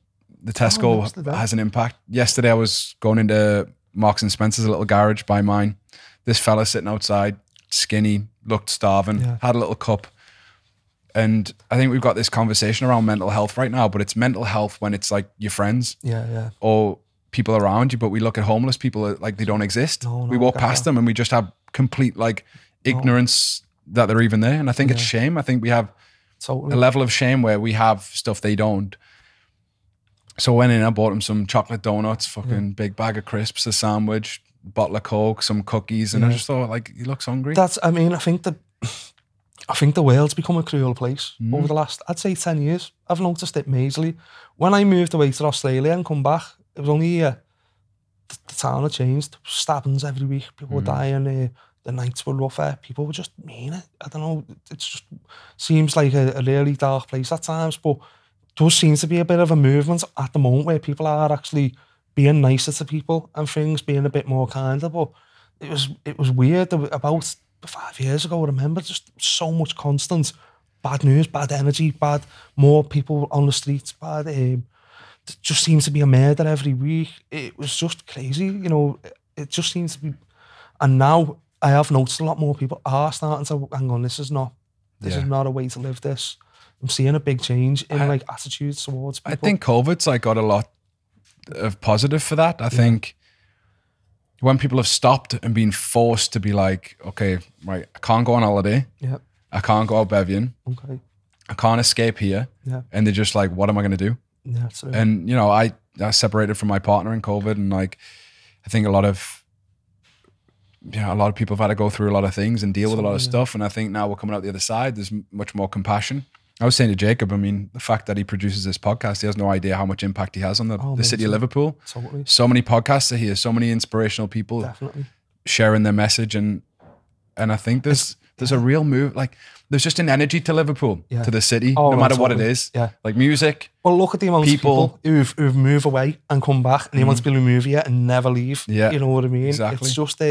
Tesco has an impact. Yesterday, I was going into Marks and Spencer's, a little garage by mine. This fella sitting outside, skinny, looked starving, had a little cup. And I think we've got this conversation around mental health right now, but it's mental health when it's like your friends or people around you. But we look at homeless people like they don't exist. We walk past them and we just have complete like ignorance that they're even there. And I think it's shame. I think we have a level of shame where we have stuff they don't. So I went in, I bought him some chocolate donuts, fucking big bag of crisps, a sandwich, bottle of Coke, some cookies. And I just thought like, he looks hungry. I think the world's become a cruel place over the last, I'd say 10 years. I've noticed it majorly. When I moved away to Australia and come back, it was only the town had changed. Stabbings every week, people were dying, the nights were rougher, people were just mean. I don't know, it just seems like a really dark place at times, but there seems to be a bit of a movement at the moment where people are actually being nicer to people and things, being a bit more kinder, but it was weird about 5 years ago. I remember just so much constant bad news, bad energy, more people on the streets, there just seems to be a murder every week. It was just crazy, it just seems to be. And now I have noticed a lot more people are starting to, hang on, this is not a way to live this. I'm seeing a big change in like attitudes towards people. I think COVID's like got a lot of positive for that. I think when people have stopped and been forced to be like, okay, right, I can't go on holiday. Yeah. I can't go out bevying. Okay. I can't escape here. Yeah. And they're just like, what am I going to do? Yeah, absolutely. And, I separated from my partner in COVID, and like, I think a lot of people have had to go through a lot of things and deal with a lot of stuff. And I think now we're coming out the other side, there's much more compassion. I was saying to Jacob, I mean, the fact that he produces this podcast, he has no idea how much impact he has on the city of Liverpool. Totally. So many podcasts are here, so many inspirational people sharing their message. And I think there's a real move, like there's just an energy to Liverpool, to the city, no matter what it is. Yeah. Like music. Well, look at the amount of people who've moved away and come back, and the amount of people who move here and never leave. Yeah. You know what I mean? Exactly. It's just,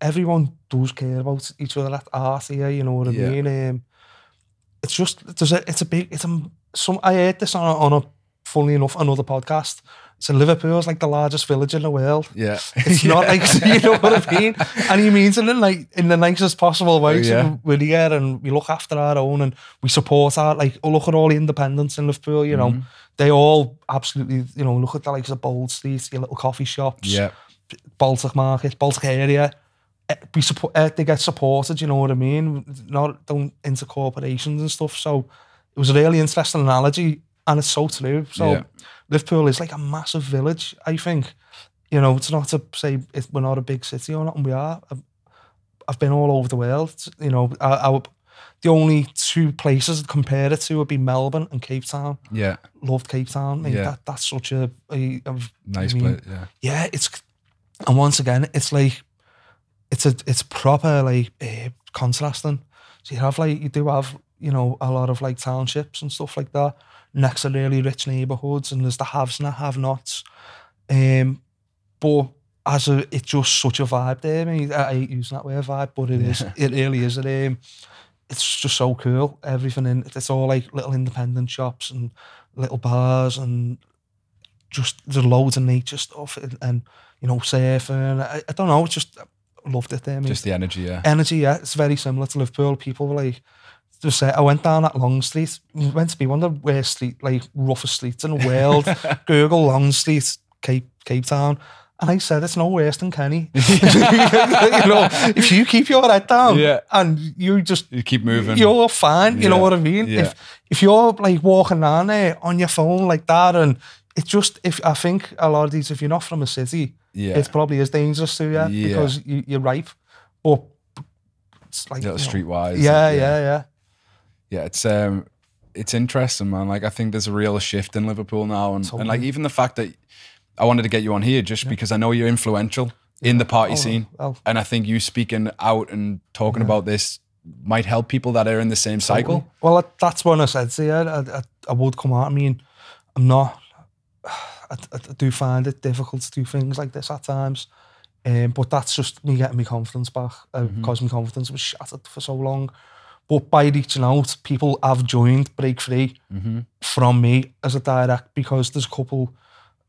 everyone does care about each other at art here, you know what I mean? It's just, I heard this on a, funnily enough, another podcast. So Liverpool's like the largest village in the world. Yeah. It's not like, you know what I mean? And he means it in the nicest possible way. So we're here and we look after our own and we support look at all the independents in Liverpool, they all absolutely, look at the likes of Bold Street, your little coffee shops, Baltic Market, Baltic area. They get supported, you know what I mean? Don't into corporations and stuff. So it was a really interesting analogy, and it's so true. So Liverpool is like a massive village, I think. It's not to say we're not a big city or nothing, we are. I've been all over the world. The only two places I'd compare it to would be Melbourne and Cape Town. Yeah. Loved Cape Town. That's such a nice place, Yeah, and once again, it's like, it's proper like contrasting. So you do have, you know, a lot of like townships and stuff like that next to really rich neighborhoods, and there's the haves and the have-nots. But it's just such a vibe there. I mean, I hate using that word vibe, but it is. It really is. It's just so cool. Everything in it's all like little independent shops and little bars, and just there's loads of nature stuff and you know, surfing. I don't know. It's just I loved it there. Just the energy, yeah. Energy, yeah. It's very similar to Liverpool. People were like, just say, I went down that Long Street. It went to be one of the worst roughest streets in the world. Google Long Street, Cape Town. And I said, it's no worse than Kenny. You know, if you keep your head down and you keep moving, you're fine. You know what I mean? Yeah. If you're like walking around there on your phone like that, and it's just, I think a lot of these, if you're not from a city, it probably is dangerous to you because you're ripe. But it's like streetwise. Yeah, it's interesting, man. Like, I think there's a real shift in Liverpool now, and like even the fact that I wanted to get you on here just because I know you're influential in the party scene, and I think you speaking out and talking about this might help people that are in the same cycle. Well, that's what I said to you. I would come out. I mean, I'm not. I do find it difficult to do things like this at times, but that's just me getting my confidence back because my confidence was shattered for so long. But by reaching out, people have joined Break Free from me as a direct, because there's a couple.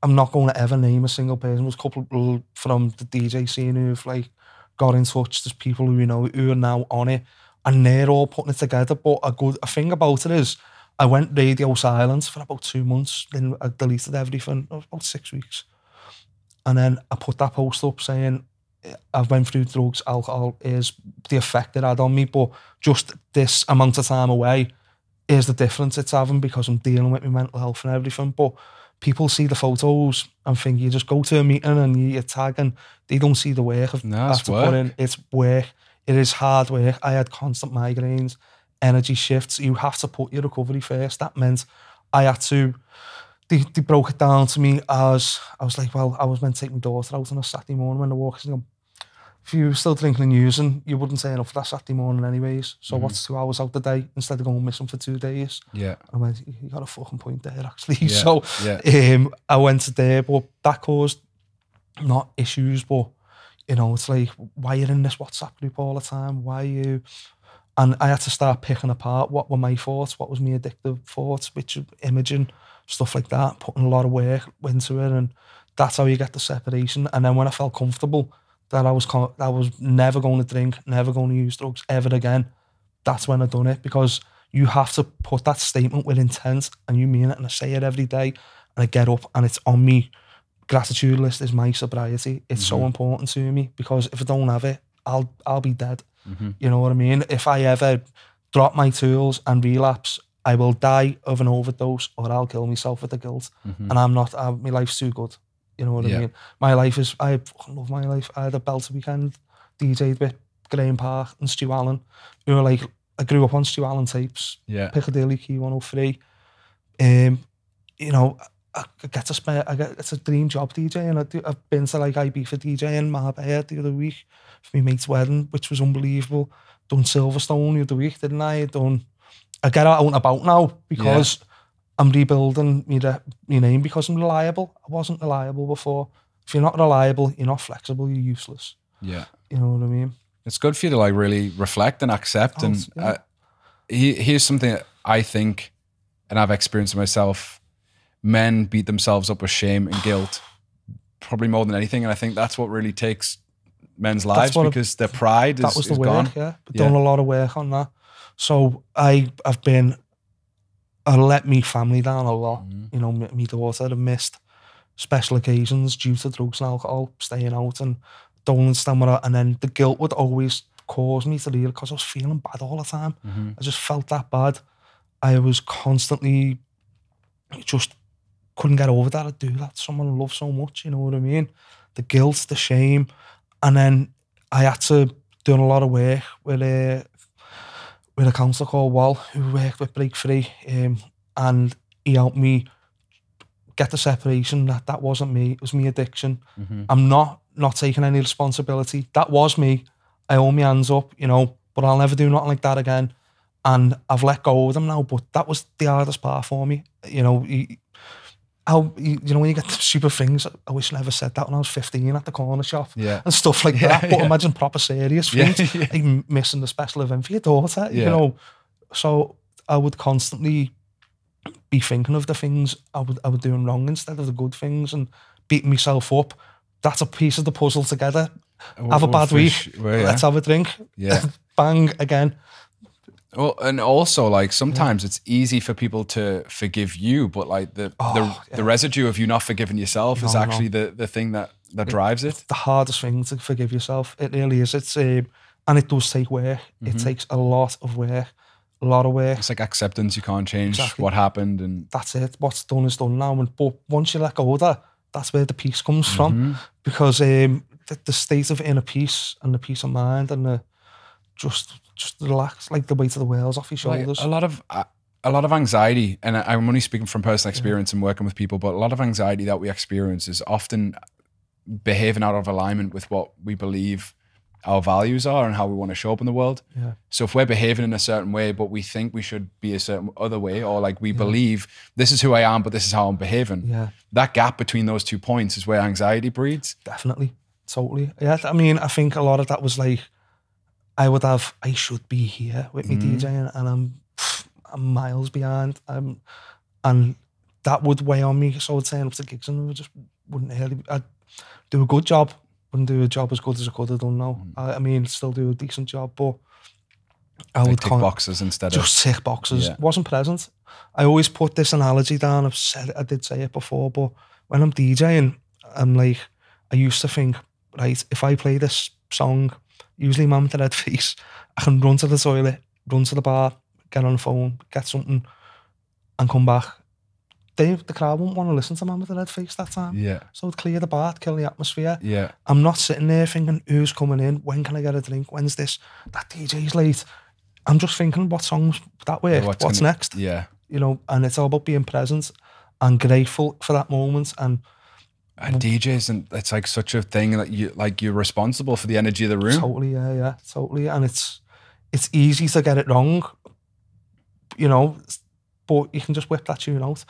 I'm not going to ever name a single person. There's a couple from the DJ scene who've like got in touch. There's people who, you know, who are now on it, and they're all putting it together. But a thing about it is, I went radio silent for about 2 months. Then I deleted everything. It was about 6 weeks, and then I put that post up saying I've went through drugs, alcohol is the effect it had on me, but just this amount of time away is the difference it's having, because I'm dealing with my mental health and everything. But people see the photos and think you just go to a meeting and you tag, and they don't see the work of it's work. Put in. It's work. It is hard work. I had constant migraines, energy shifts. You have to put your recovery first. That meant I had to. They broke it down to me as, I was like, well, I was meant to take my daughter out on a Saturday morning when the walk is. If you were still drinking and using, you wouldn't turn up for that Saturday morning anyways. So what's 2 hours out the day instead of going missing for 2 days? Yeah. I went, you got a fucking point there, actually. Yeah. So I went there, but that caused not issues, but, you know, it's like, why are you in this WhatsApp group all the time? Why are you... And I had to start picking apart what were my thoughts, what was my addictive thoughts, which imaging, stuff like that, putting a lot of work into it, and that's how you get the separation. And then when I felt comfortable that I was never going to drink, never going to use drugs ever again, that's when I done it, because you have to put that statement with intent, and you mean it, and I say it every day, and I get up and it's on me. Gratitude list is my sobriety. It's so important to me, because if I don't have it, I'll be dead. You know what I mean? If I ever drop my tools and relapse, I will die of an overdose, or I'll kill myself with the guilt. And I'm not, my life's too good. You know what I mean? My life is, I fucking love my life. I had a belter weekend, DJ'd with Graham Park and Stu Allen, who were like, I grew up on Stu Allen tapes, Piccadilly Key 103. You know, I get to spend, it's a dream job DJing. I've been to like IB for DJing Marbella the other week for my mate's wedding, which was unbelievable. Done Silverstone the other week, didn't I? I get out and about now because I'm rebuilding my name, because I'm reliable. I wasn't reliable before. If you're not reliable, you're not flexible, you're useless. Yeah. You know what I mean? It's good for you to like really reflect and accept. Here's something that I think, and I've experienced myself, men beat themselves up with shame and guilt probably more than anything, and I think that's what really takes men's lives, because their pride is gone. Done a lot of work on that. So I let me family down a lot. You know, my daughter had missed special occasions due to drugs and alcohol, staying out, and don't understand what and then the guilt would always cause me to leave, because I was feeling bad all the time. I just felt that bad. I was constantly just couldn't get over that. I'd do that to someone I love so much, you know what I mean? The guilt, the shame. And then I had to do a lot of work with a counsellor called Wal, who worked with Break Free, and he helped me get the separation. That wasn't me, it was me addiction. I'm not taking any responsibility. That was me. I hold my hands up, you know, but I'll never do nothing like that again. And I've let go of them now, but that was the hardest part for me. You know, when you get super things, I wish I never said that when I was 15 at the corner shop and stuff like that. But imagine proper serious things, like missing the special event for your daughter, you know. So I would constantly be thinking of the things I was doing wrong instead of the good things and beating myself up. That's a piece of the puzzle together. Have a bad week, let's have a drink, bang, again. Well, and also like sometimes it's easy for people to forgive you, but like the residue of you not forgiving yourself is actually the thing that drives it. It's the hardest thing to forgive yourself. It really is. It's and it does take work. It takes a lot of work. It's like acceptance. You can't change what happened, and that's it. What's done is done now. But once you let go of that, that's where the peace comes from, because the state of inner peace and the peace of mind and the just relax, like the weight of the world's off your shoulders. Like a lot of anxiety, and I'm only speaking from personal experience and working with people, but a lot of anxiety that we experience is often behaving out of alignment with what we believe our values are and how we want to show up in the world. So if we're behaving in a certain way, but we think we should be a certain other way, or like we believe this is who I am, but this is how I'm behaving. That gap between those 2 points is where anxiety breeds. Definitely. Totally. Yeah. I mean, I think a lot of that was like, I should be here with me DJing, and I'm miles behind. And that would weigh on me. So I'd turn up to gigs and I just wouldn't really, I'd do a good job. Wouldn't do a job as good as I could have done now. I mean, still do a decent job, but I would tick boxes instead of just tick boxes. Wasn't present. I always put this analogy down. I did say it before, but when I'm DJing, I'm like, I used to think, right, if I play this song, usually man with the red face, I can run to the toilet, run to the bar, get on the phone, get something, and come back. The crowd won't want to listen to man with the red face that time. So it'd clear the bar, kill the atmosphere. I'm not sitting there thinking, who's coming in? When can I get a drink? When's this? That DJ's late. I'm just thinking, what songs that work? What's next? You know, and it's all about being present and grateful for that moment. And DJs, and it's like such a thing that you're responsible for the energy of the room. Totally, totally. And it's easy to get it wrong, you know, but you can just whip that tune out.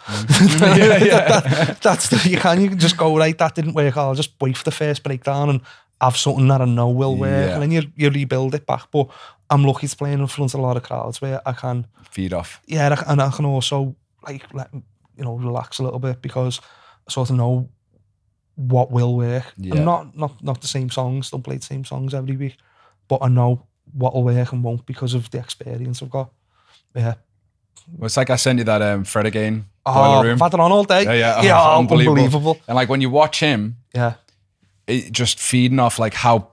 You can just go, right, that didn't work, I'll just wait for the first breakdown and have something that I know will work, and then you rebuild it back. But I'm lucky to play in front of a lot of crowds where I can feed off. And I can also like relax a little bit, because I sort of know what will work. And not the same songs, don't play the same songs every week, but I know what will work and won't because of the experience I've got. Well, it's like I sent you that Fred Again Boiler Room. I've had it on all day. Unbelievable. And like when you watch him, it just feeding off like how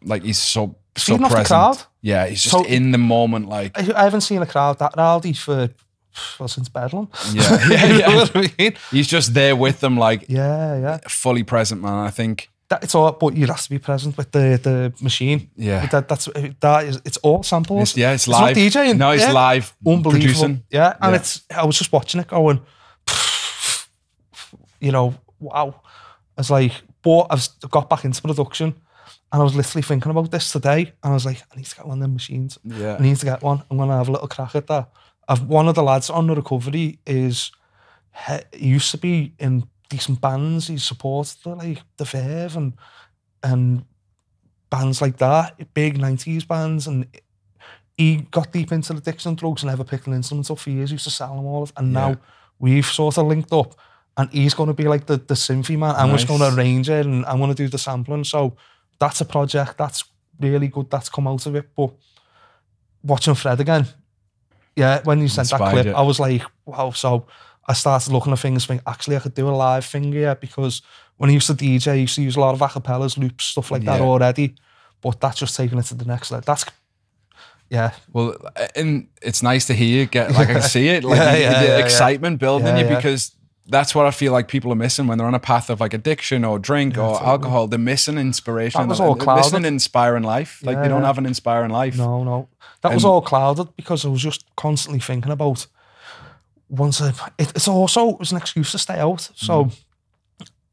like he's so feeding present. Off the crowd. Yeah, he's just in the moment. Like I haven't seen a crowd that rowdy since Bedlam. You know what I mean? He's just there with them, like fully present, man. I think it's all, but you have to be present with the machine. It's all samples. It's live. Not DJing. No, it's live. Unbelievable. Producing. And I was just watching it, going, you know, wow. I was like, but I've got back into production, and I was literally thinking about this today, and I was like, I need to get one of them machines. I need to get one. I'm gonna have a little crack at that. One of the lads on the recovery he used to be in decent bands. He supported like the Verve and bands like that, big 90s bands, and he got deep into the addiction drugs and never picked an instrument up for years. He used to sell them all, and now we've sort of linked up, and he's going to be like the synthy man. I'm just going to arrange it, and I'm going to do the sampling. So that's a project that's really good that's come out of it. But watching Fred Again, when you sent that clip, I was like, wow. So I started looking at things, thinking, actually, I could do a live thing here, because when I used to DJ, I used to use a lot of acapellas, loops, stuff like that already. But that's just taking it to the next level. Well, and it's nice to hear you get, like, I can see it, like the excitement building in you, because that's what I feel like people are missing when they're on a path of like addiction or drink or alcohol. They're missing inspiration. That was all clouded. Missing an inspiring life. Like they don't have an inspiring life. No. That was all clouded because I was just constantly thinking about it was an excuse to stay out. So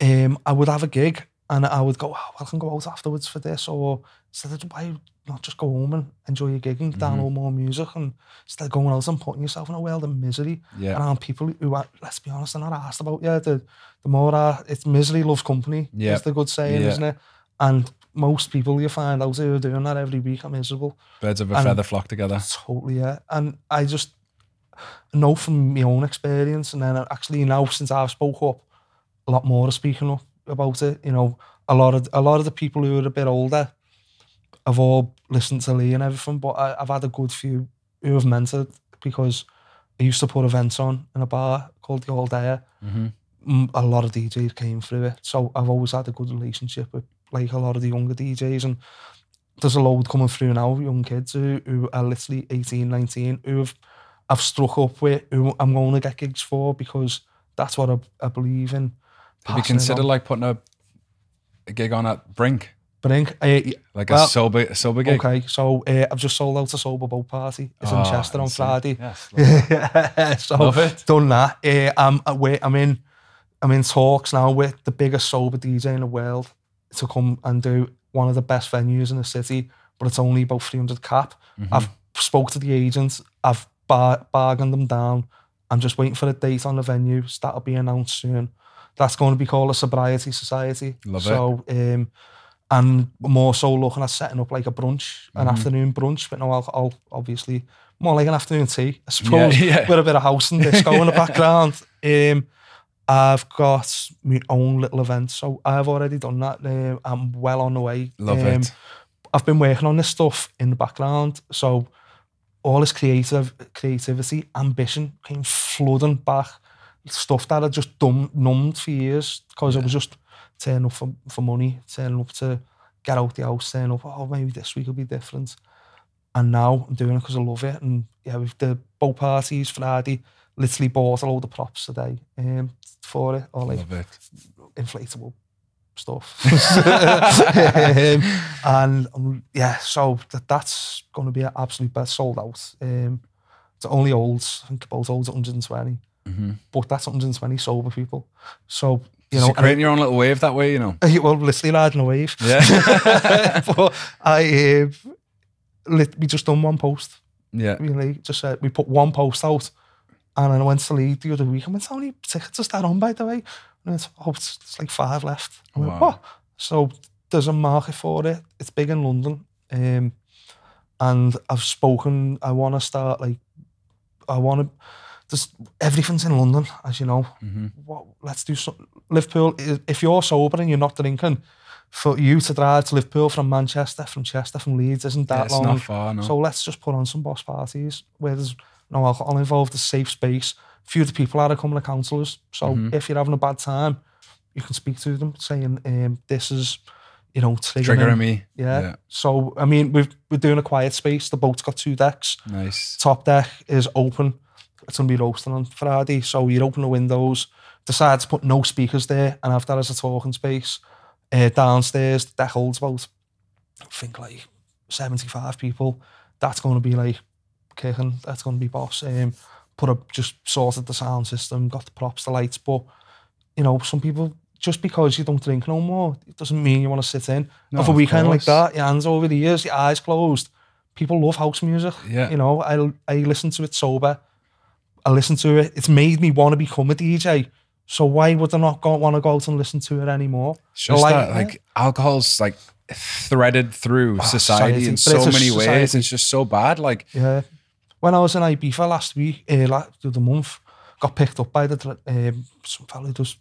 I would have a gig And I would go, I can go out afterwards for this, or instead of why not just go home and enjoy your gig and download more music, and instead of going out and putting yourself in a world of misery around people who are, let's be honest, they're not asked about you. The more it's misery loves company, is the good saying, isn't it? And most people you find out who are doing that every week are miserable. Birds of a feather flock together. Totally, yeah. And I just know from my own experience, and then actually now since I've spoke up, a lot more are speaking up about it. You know, a lot of the people who are a bit older have all listened to Lee and everything, but I've had a good few who have mentored, because I used to put events on in a bar called the All Dayer. A lot of DJs came through it, so I've always had a good relationship with like a lot of the younger DJs, and there's a load coming through now, young kids who are literally 18, 19, who I've struck up with, who I'm going to get gigs for, because that's what I believe in. Have you considered like putting a gig on at Brink? Like a sober gig? Okay, so I've just sold out a sober boat party. It's in Chester on Friday. Yes, so love it. Done that. I'm in talks now with the biggest sober DJ in the world to come and do one of the best venues in the city, but it's only about 300 cap. I've spoke to the agents. I've bargained them down. I'm just waiting for a date on the venue. That'll be announced soon. That's going to be called a Sobriety Society. Love it. And more so looking at setting up like a brunch, an afternoon brunch, but no alcohol, obviously. More like an afternoon tea, I suppose, with a bit of house and disco in the background. I've got my own little event, so I've already done that. I'm well on the way. Love it. I've been working on this stuff in the background, so all this creativity, ambition came flooding back. Stuff that I just numbed for years, because I was just turning up for money, turning up to get out the house, turning up, oh, maybe this week will be different. And now I'm doing it because I love it. And yeah, with the boat parties Friday, literally bought a load of props today for it, or like inflatable stuff. And yeah, so that's going to be an absolute best, sold out. It's only olds, I think both olds at 120. But that's 120 sober people. So, you know, creating your own little wave that way, you know. Well, literally riding a wave. Yeah. But we just done one post. Yeah. Really, just we put one post out, and then I went to Leeds the other week. I went, how many tickets are that on, by the way? And it's like 5 left. I went, what? So there's a market for it. It's big in London. And I've spoken, everything's in London, as you know. Let's do something. Liverpool, if you're sober and you're not drinking, for you to drive to Liverpool from Manchester, from Chester, from Leeds isn't that long. It's not far, no. So let's just put on some boss parties where there's no alcohol involved, a safe space. A few of the people are coming to counsellors. So if you're having a bad time, you can speak to them saying, this is, you know, triggering me. Yeah. So, I mean, we're doing a quiet space. The boat's got 2 decks. Nice. Top deck is open. It's going to be roasting on Friday. So you open the windows, decide to put no speakers there and have that as a talking space. Downstairs, the deck holds about, I think, like 75 people. That's going to be like kicking. That's going to be boss. Just sorted the sound system, got the props, the lights. But, you know, some people, just because you don't drink no more, it doesn't mean you want to sit in. No, of a weekend like that, your hands over the ears, your eyes closed. People love house music. Yeah. You know, I listen to it sober. I listen to it. It's made me want to become a DJ. So why would I not want to go out and listen to it anymore? It's just like alcohol's like threaded through society in so many ways. It's just so bad. Like, yeah. When I was in Ibiza last week, the month, got picked up by some fellow who does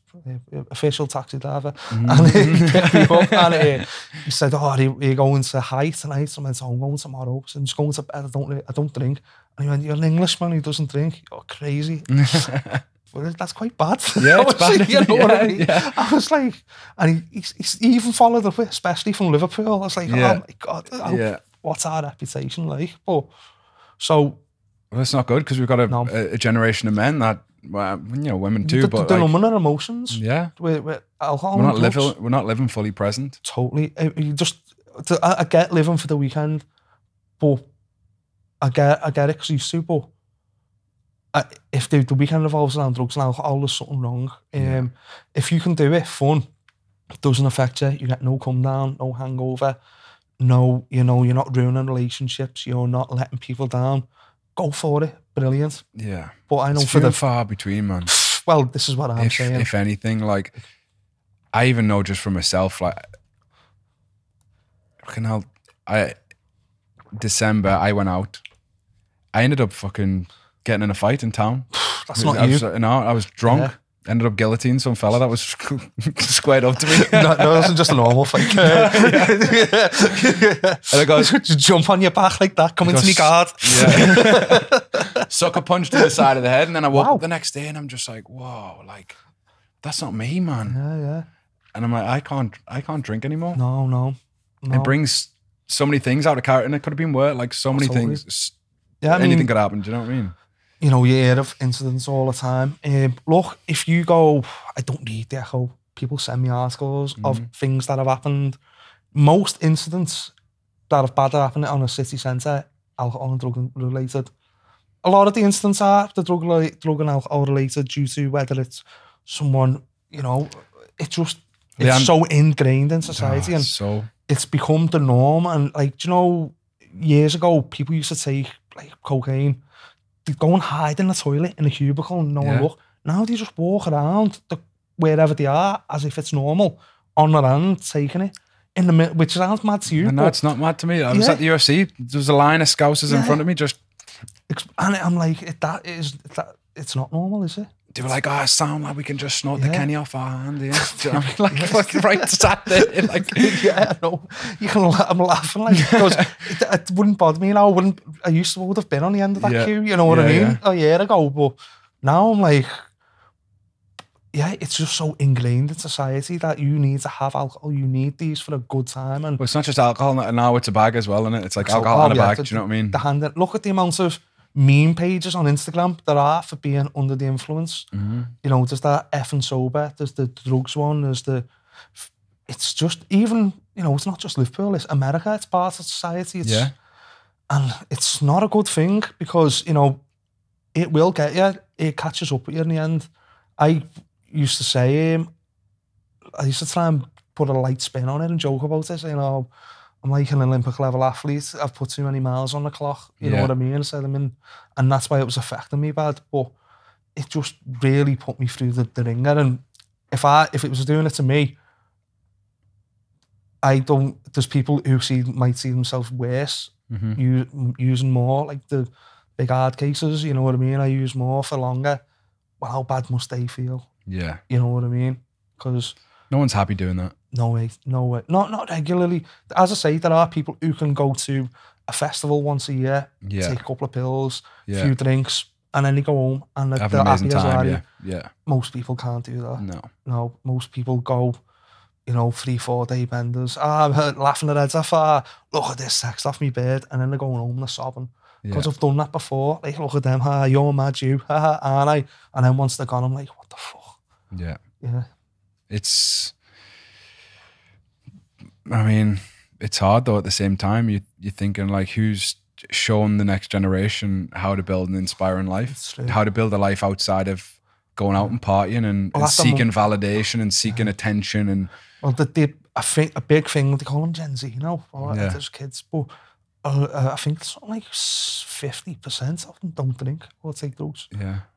official taxi driver, and he picked me up and he said, "Oh, are you going to High tonight?" So I went, "Oh, I'm going tomorrow." So I'm just going to bed. I don't drink. And he went, "You're an Englishman who doesn't drink. You're crazy." Well, that's quite bad. Yeah, it's bad. You know what I mean? Yeah. I was like, and he even followed up, especially from Liverpool. I was like, oh my God, what's our reputation like? But so. Well, it's not good because we've got a generation of men that, well, you know, women too, but they're numbing their emotions. Yeah. With alcohol. We're not living fully present. Totally. I get living for the weekend, but I get it because you super. If the weekend revolves around drugs and alcohol, there's something wrong. If you can do it fun, It doesn't affect you. You get no come down, no hangover, no, you know, you're not ruining relationships. You're not letting people down. Go for it. Brilliant. Yeah. But I know it's for the far between, man. Well, this is what I'm saying. If anything, like, I even know just for myself, like, fucking hell, December, I went out. I ended up fucking getting in a fight in town. That's not you. I was drunk. Yeah. Ended up guillotining some fella that was squared up to me. No, it wasn't just a normal fight. And I goes, just jump on your back like that, come into me guard. Yeah. Sucker punch to the side of the head, and then I woke up the next day and I'm just like, whoa, like, that's not me, man. Yeah. And I'm like, I can't drink anymore. No. It brings so many things out of character, and it could have been worse. Like, so many things. Yeah, anything could happen. Do you know what I mean? You know, you hear of incidents all the time. Look, if you go, I don't read the Echo. People send me articles of things that have happened. Most incidents that have bad happened on a city centre, alcohol and drug related. A lot of the incidents are the drug and alcohol related due to whether it's someone, you know, it's so ingrained in society, and it's become the norm. And like, do you know, years ago, people used to take like cocaine. They'd go and hide in the toilet in a cubicle and no one look. Now they just walk around wherever they are as if it's normal, on their hand, taking it in the middle, which sounds mad to you. No, it's not mad to me. I was at the UFC. There was a line of scousers in front of me. And I'm like, it's not normal, is it? They were like, it sound like we can just snort the Kenny off our hand. Yeah. Do you know what I mean? Like, right sat there. Like, I know. I'm laughing like, because it wouldn't bother me now. I used to would have been on the end of that queue, you know what I mean? A year ago. But now I'm like, it's just so ingrained in society that you need to have alcohol. You need these for a good time. And it's not just alcohol. Now it's a bag as well, isn't it? It's like alcohol and a bag. Do you know what I mean? Look at the amount of meme pages on Instagram there are for being under the influence. You know, there's that effing sober, there's the drugs one, it's just, even, you know, it's not just Liverpool, it's America, it's part of society. And it's not a good thing, because, you know, it will get you, it catches up with you in the end. I used to say, I used to try and put a light spin on it and joke about it, you know, I'm like an Olympic level athlete. I've put too many miles on the clock. You know what I mean? And that's why it was affecting me bad. But it just really put me through the ringer. And if it was doing it to me, there's people who might see themselves worse, using more, like the big hard cases, you know what I mean? I use more for longer. Well, how bad must they feel? Yeah. You know what I mean? Because no one's happy doing that. No way. Not regularly. As I say, there are people who can go to a festival once a year, take a couple of pills, a few drinks, and then they go home and they're happy as are. Yeah. Most people can't do that. No. Most people go, you know, 3-4 day benders. I'm laughing their heads off. Look at this sex off me bed, and then they're going home and they're sobbing. Because I've done that before. Like, look at them, you're mad, you, aren't I? And then once they're gone, I'm like, what the fuck? Yeah. I mean, it's hard though at the same time. You're thinking, like, who's shown the next generation how to build an inspiring life, how to build a life outside of going out and partying and seeking validation and seeking attention. And well, I think a big thing, they call them Gen Z, you know, there's kids, but I think something like 50% of them don't drink or take drugs.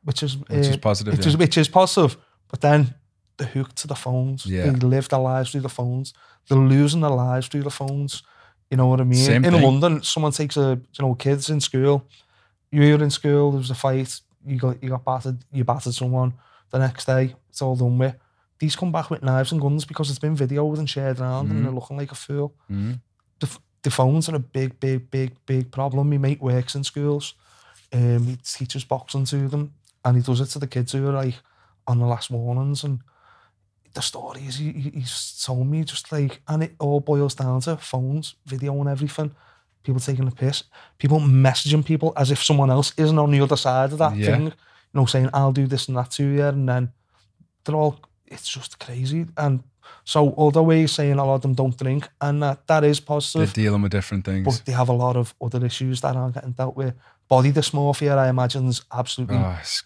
Which is positive. Which is positive, but then they're hooked to the phones. They live their lives through the phones. They're losing their lives through the phones. You know what I mean? Same in thing. London, someone takes kids in school. You were in school, there was a fight, you got battered, you battered someone. The next day, it's all done with. These come back with knives and guns because it's been videoed and shared around and they're looking like a fool. The phones are a big problem. My mate works in schools. He teaches boxing to them, and he does it to the kids who are like on the last warnings. And the stories he's told me, just like, and it all boils down to phones, video and everything. People taking the piss, people messaging people as if someone else isn't on the other side of that thing, you know, saying I'll do this and that to you, and then it's just crazy. And so although we're saying a lot of them don't drink, and that is positive, they're dealing with different things, but they have a lot of other issues that aren't getting dealt with. Body dysmorphia, I imagine, is absolutely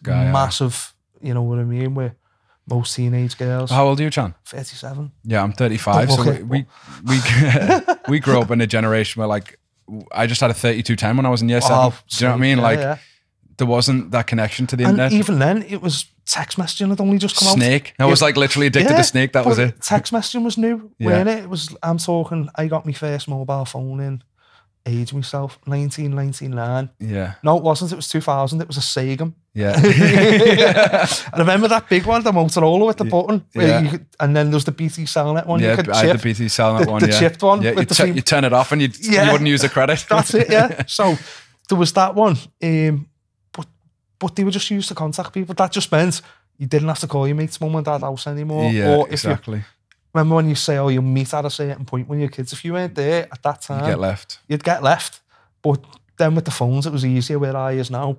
massive. You know what I mean? With most teenage girls. How old are you, Chan? 37. Yeah, I'm 35. So we grew up in a generation where like I just had a 3210 when I was in year 7. Do you know what I mean? Yeah, there wasn't that connection to the and internet. even then, it was text messaging had only just come out. Snake. I was like literally addicted to Snake. That was it. Text messaging was new, weren't it? It was. I'm talking. I got my first mobile phone in. Age myself, 1999. Yeah. No, it wasn't. It was 2000. It was a Sega. Yeah. I remember that big one, the Motorola with the button. And then there's the BT Cellnet one. Yeah, you could I had the BT Cellnet one. The chipped one. Yeah, you turn it off and you wouldn't use the credit. That's it, yeah. So there was that one. But they were just used to contact people. That just meant you didn't have to call your mate's mum and dad house anymore. Yeah, or if exactly. Remember when you say, oh, you'll meet at a certain point when you're kids. If you weren't there at that time, you'd get left. But then with the phones, it was easier where I is now.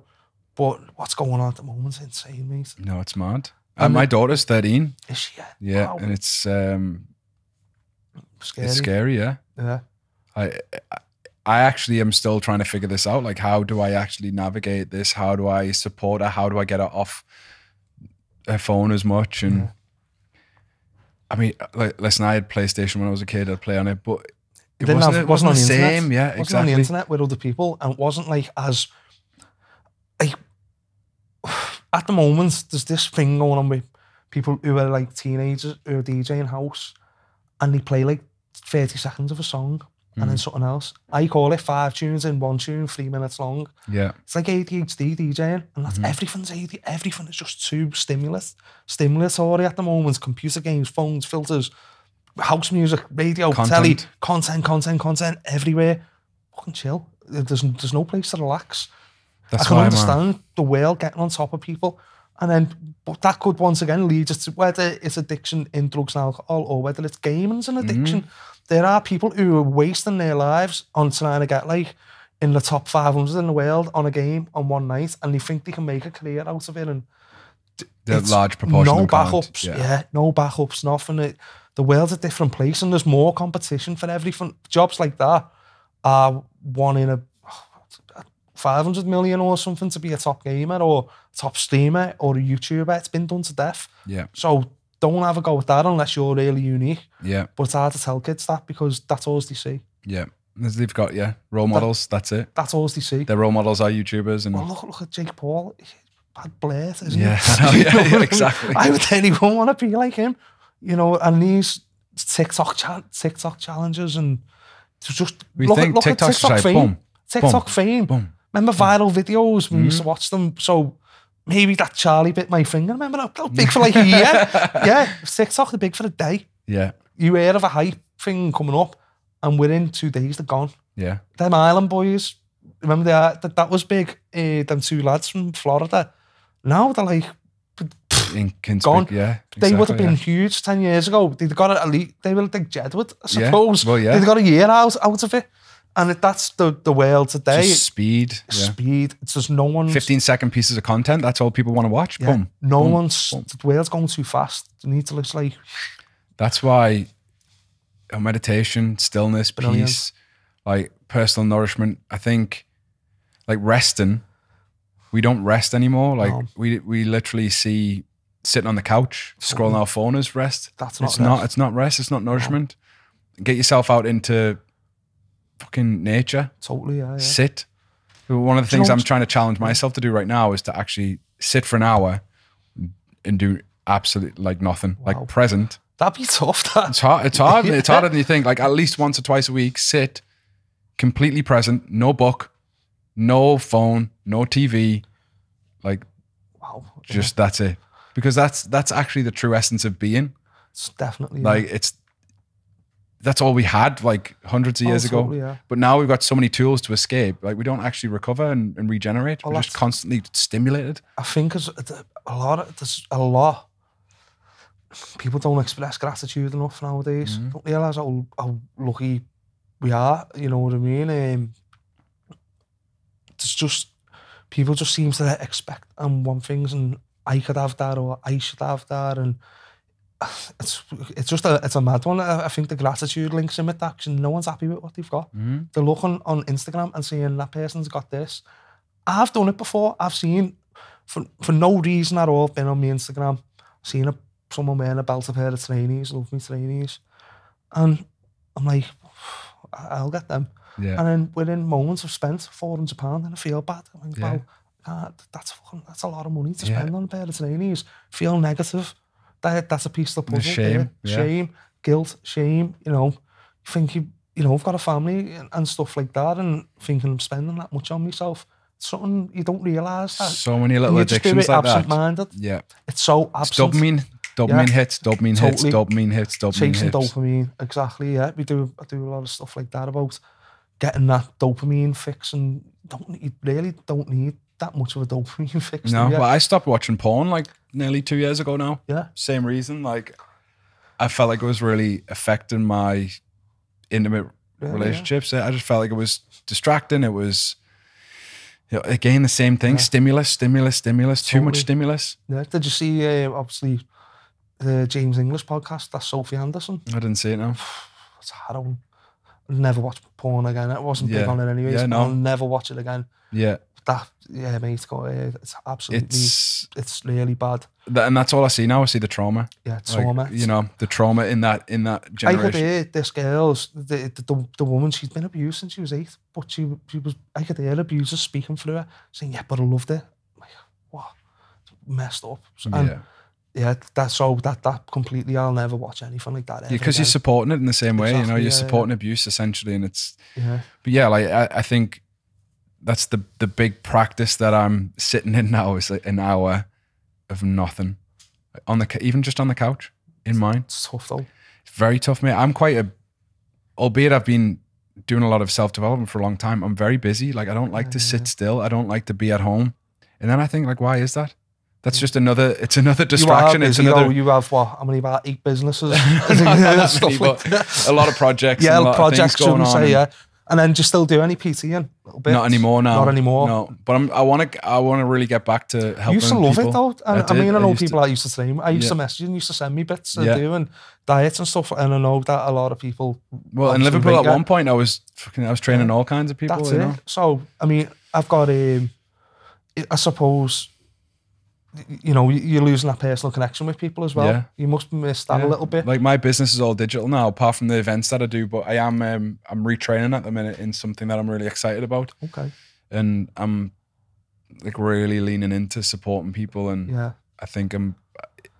But what's going on at the moment is insane, mate. No, it's mad. And my daughter's 13. Is she? Yeah, wow. and it's scary. It's scary, yeah. Yeah. I actually am still trying to figure this out. Like, how do I actually navigate this? How do I support her? How do I get her off her phone as much? And I mean, like, listen, I had PlayStation when I was a kid. I'd play on it, but it wasn't on the same. Yeah, exactly. It wasn't on the internet with other people, and it wasn't like as like at the moment. There's this thing going on with people who are like teenagers who are DJing house, and they play like 30 seconds of a song and then something else. I call it 5 tunes in 1 tune, 3 minutes long. Yeah, it's like ADHD DJing, and that's everything's everything is just too stimulatory at the moment. Computer games, phones, filters, house music, radio, telly, content everywhere. Fucking chill. There's no place to relax. I can understand the world getting on top of people, and then but that could once again lead us to whether it's addiction in drugs and alcohol or whether it's gaming's an addiction. There are people who are wasting their lives on trying to get like in the top 500 in the world on a game on one night, and they think they can make a career out of it. And the large proportion. No backups. No backups. Nothing. The world's a different place, and there's more competition for everything. Jobs like that are one in a 500 million or something to be a top gamer or top streamer or a YouTuber. It's been done to death. Yeah. So don't have a go at that unless you're really unique. Yeah. But it's hard to tell kids that because that's all they see. Yeah. They've got, role models. That's it. That's all they see. Their role models are YouTubers. And well, look at Jake Paul. Bad Blair, isn't he? Yeah, exactly. Why would anyone want to be like him? You know, and these TikTok challenges and just look at TikTok fame. TikTok fame. Boom. Remember viral videos when we used to watch them? So maybe that Charlie bit my finger. Remember that big for like a year? Yeah, TikTok, they're big for a day. Yeah. You hear of a hype thing coming up and within 2 days they're gone. Yeah. Them Island Boys, remember that was big, them 2 lads from Florida. Now they're like gone. Yeah, exactly, they would have been huge 10 years ago. They'd got it elite. They were like Jedward, I suppose. Yeah. Well, yeah. They'd got a year out of it. And that's the world today. Just speed. Speed. It's just no one. 15-second pieces of content. That's all people want to watch. Yeah. Boom. No boom, one's. boom. The world's going too fast. You need to look like. That's why meditation, stillness, peace, like personal nourishment. I think, like resting, we don't rest anymore. Like we literally see sitting on the couch, scrolling our phone as rest. That's not. It's not rest. It's not nourishment. No. Get yourself out into fucking nature. Totally, yeah. Sit. One of the things I'm trying to challenge myself to do right now is to actually sit for an hour and do absolutely like nothing, like present. That'd be tough. It's hard. It's harder than you think. Like at least once or twice a week, sit, completely present, no book, no phone, no TV. Like, just that's it. Because that's actually the true essence of being. It's definitely like that's all we had like hundreds of years ago. Yeah. But now we've got so many tools to escape. Like we don't actually recover and regenerate. We're just constantly stimulated. I think there's a lot. People don't express gratitude enough nowadays. Don't realise how lucky we are. You know what I mean? It's just people just seem to expect and want things, and I could have that or I should have that, and it's a mad one. I think the gratitude links in with that because no one's happy with what they've got. They're looking on Instagram and seeing that person's got this. I've done it before. I've seen for no reason at all been on my Instagram, seen a someone wearing a belt, a pair of trainees, love me trainees. And I'm like, I'll get them. Yeah. And then within moments I've spent £400 and I feel bad. I'm like, Yeah. well, that's a lot of money to spend on a pair of trainees. Feel negative. That's a piece of the puzzle. Shame. Yeah. Shame, guilt, shame, you know. You think I've got a family and stuff like that, and thinking I'm spending that much on myself. Something you don't realise that. So many little addictions like that. Absent-minded. Yeah. It's so absent. Dopamine hits, dopamine hits, dopamine hits, dopamine Chasing hits. dopamine, exactly, yeah. I do a lot of stuff like that about getting that dopamine fix, and you really don't need that much of a dopamine fix. No, but I stopped watching porn like nearly 2 years ago now. Yeah. Same reason. Like, I felt like it was really affecting my intimate relationships. I just felt like it was distracting. It was, you know, again, the same thing. Stimulus, too much stimulus. Yeah. Did you see, obviously, the James English podcast? That's Sophie Anderson. I didn't see it now. It's harrowing. I'll never watch porn again. I wasn't big on it anyways. Yeah, no. I'll never watch it again. Yeah. Mate, it's absolutely, it's really bad. And that's all I see now. I see the trauma. Yeah, trauma. Like, you know, the trauma in that generation. I could hear this girl's, the woman, she'd been abused since she was 8, but she was, I could hear abusers speaking through her, saying, yeah, but I loved it. I'm like, what? Messed up. And that completely, I'll never watch anything like that. Because you're supporting it in the same way, you know, you're supporting abuse essentially, and it's, but yeah, like I think that's the big practice that I'm sitting in now, is like an hour of nothing on even just on the couch in mine. It's tough though. It's very tough, mate. I'm quite albeit I've been doing a lot of self-development for a long time, I'm very busy. Like, I don't like to sit still. I don't like to be at home. And then I think, like, why is that? That's just another distraction. You have what? How many, about 8 businesses? Stuff like a lot of projects. Yeah, and a lot projects, of things going on. Yeah. And then just still do any PT-ing? Not anymore now. Not anymore. No, but I want to really get back to helping people. You used to love it though. And I know people that used to train. I used to message you and used to send me bits to do and diets and stuff. And I know that a lot of people. Well, in Liverpool at one point, I was training all kinds of people. That's you it. know? So I mean, I've got I suppose, you know, you're losing that personal connection with people as well. Yeah. You must miss that a little bit. Like, my business is all digital now, apart from the events that I do, but I am I'm retraining at the minute in something that I'm really excited about. Okay. And I'm like really leaning into supporting people, and I think I'm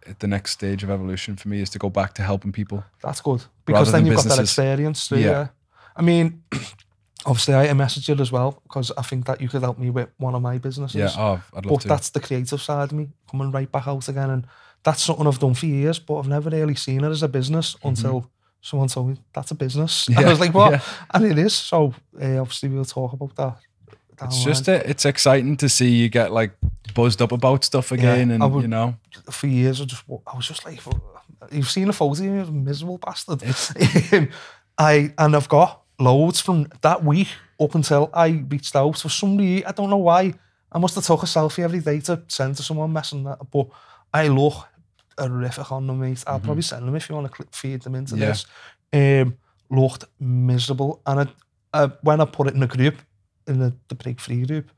at the next stage of evolution for me is to go back to helping people. That's good, because then you've got that experience too. Yeah. I mean, obviously, I messaged you as well because I think that you could help me with one of my businesses. Yeah, I'd love to. But that's the creative side of me coming right back out again, and that's something I've done for years, but I've never really seen it as a business until someone told me that's a business. And I was like, what? Yeah. And it is. So obviously, we'll talk about that. It's exciting to see you get like buzzed up about stuff again, and you know, for years I was just like, you've seen a photo of me, a miserable bastard. I've got loads from that week up until I reached out. For somebody, I don't know why, I must have took a selfie every day to send to someone messing that, but I look horrific on them, mate. I'll probably send them if you want to feed them into this. Looked miserable, and when I put it in a group, in the Break Free group,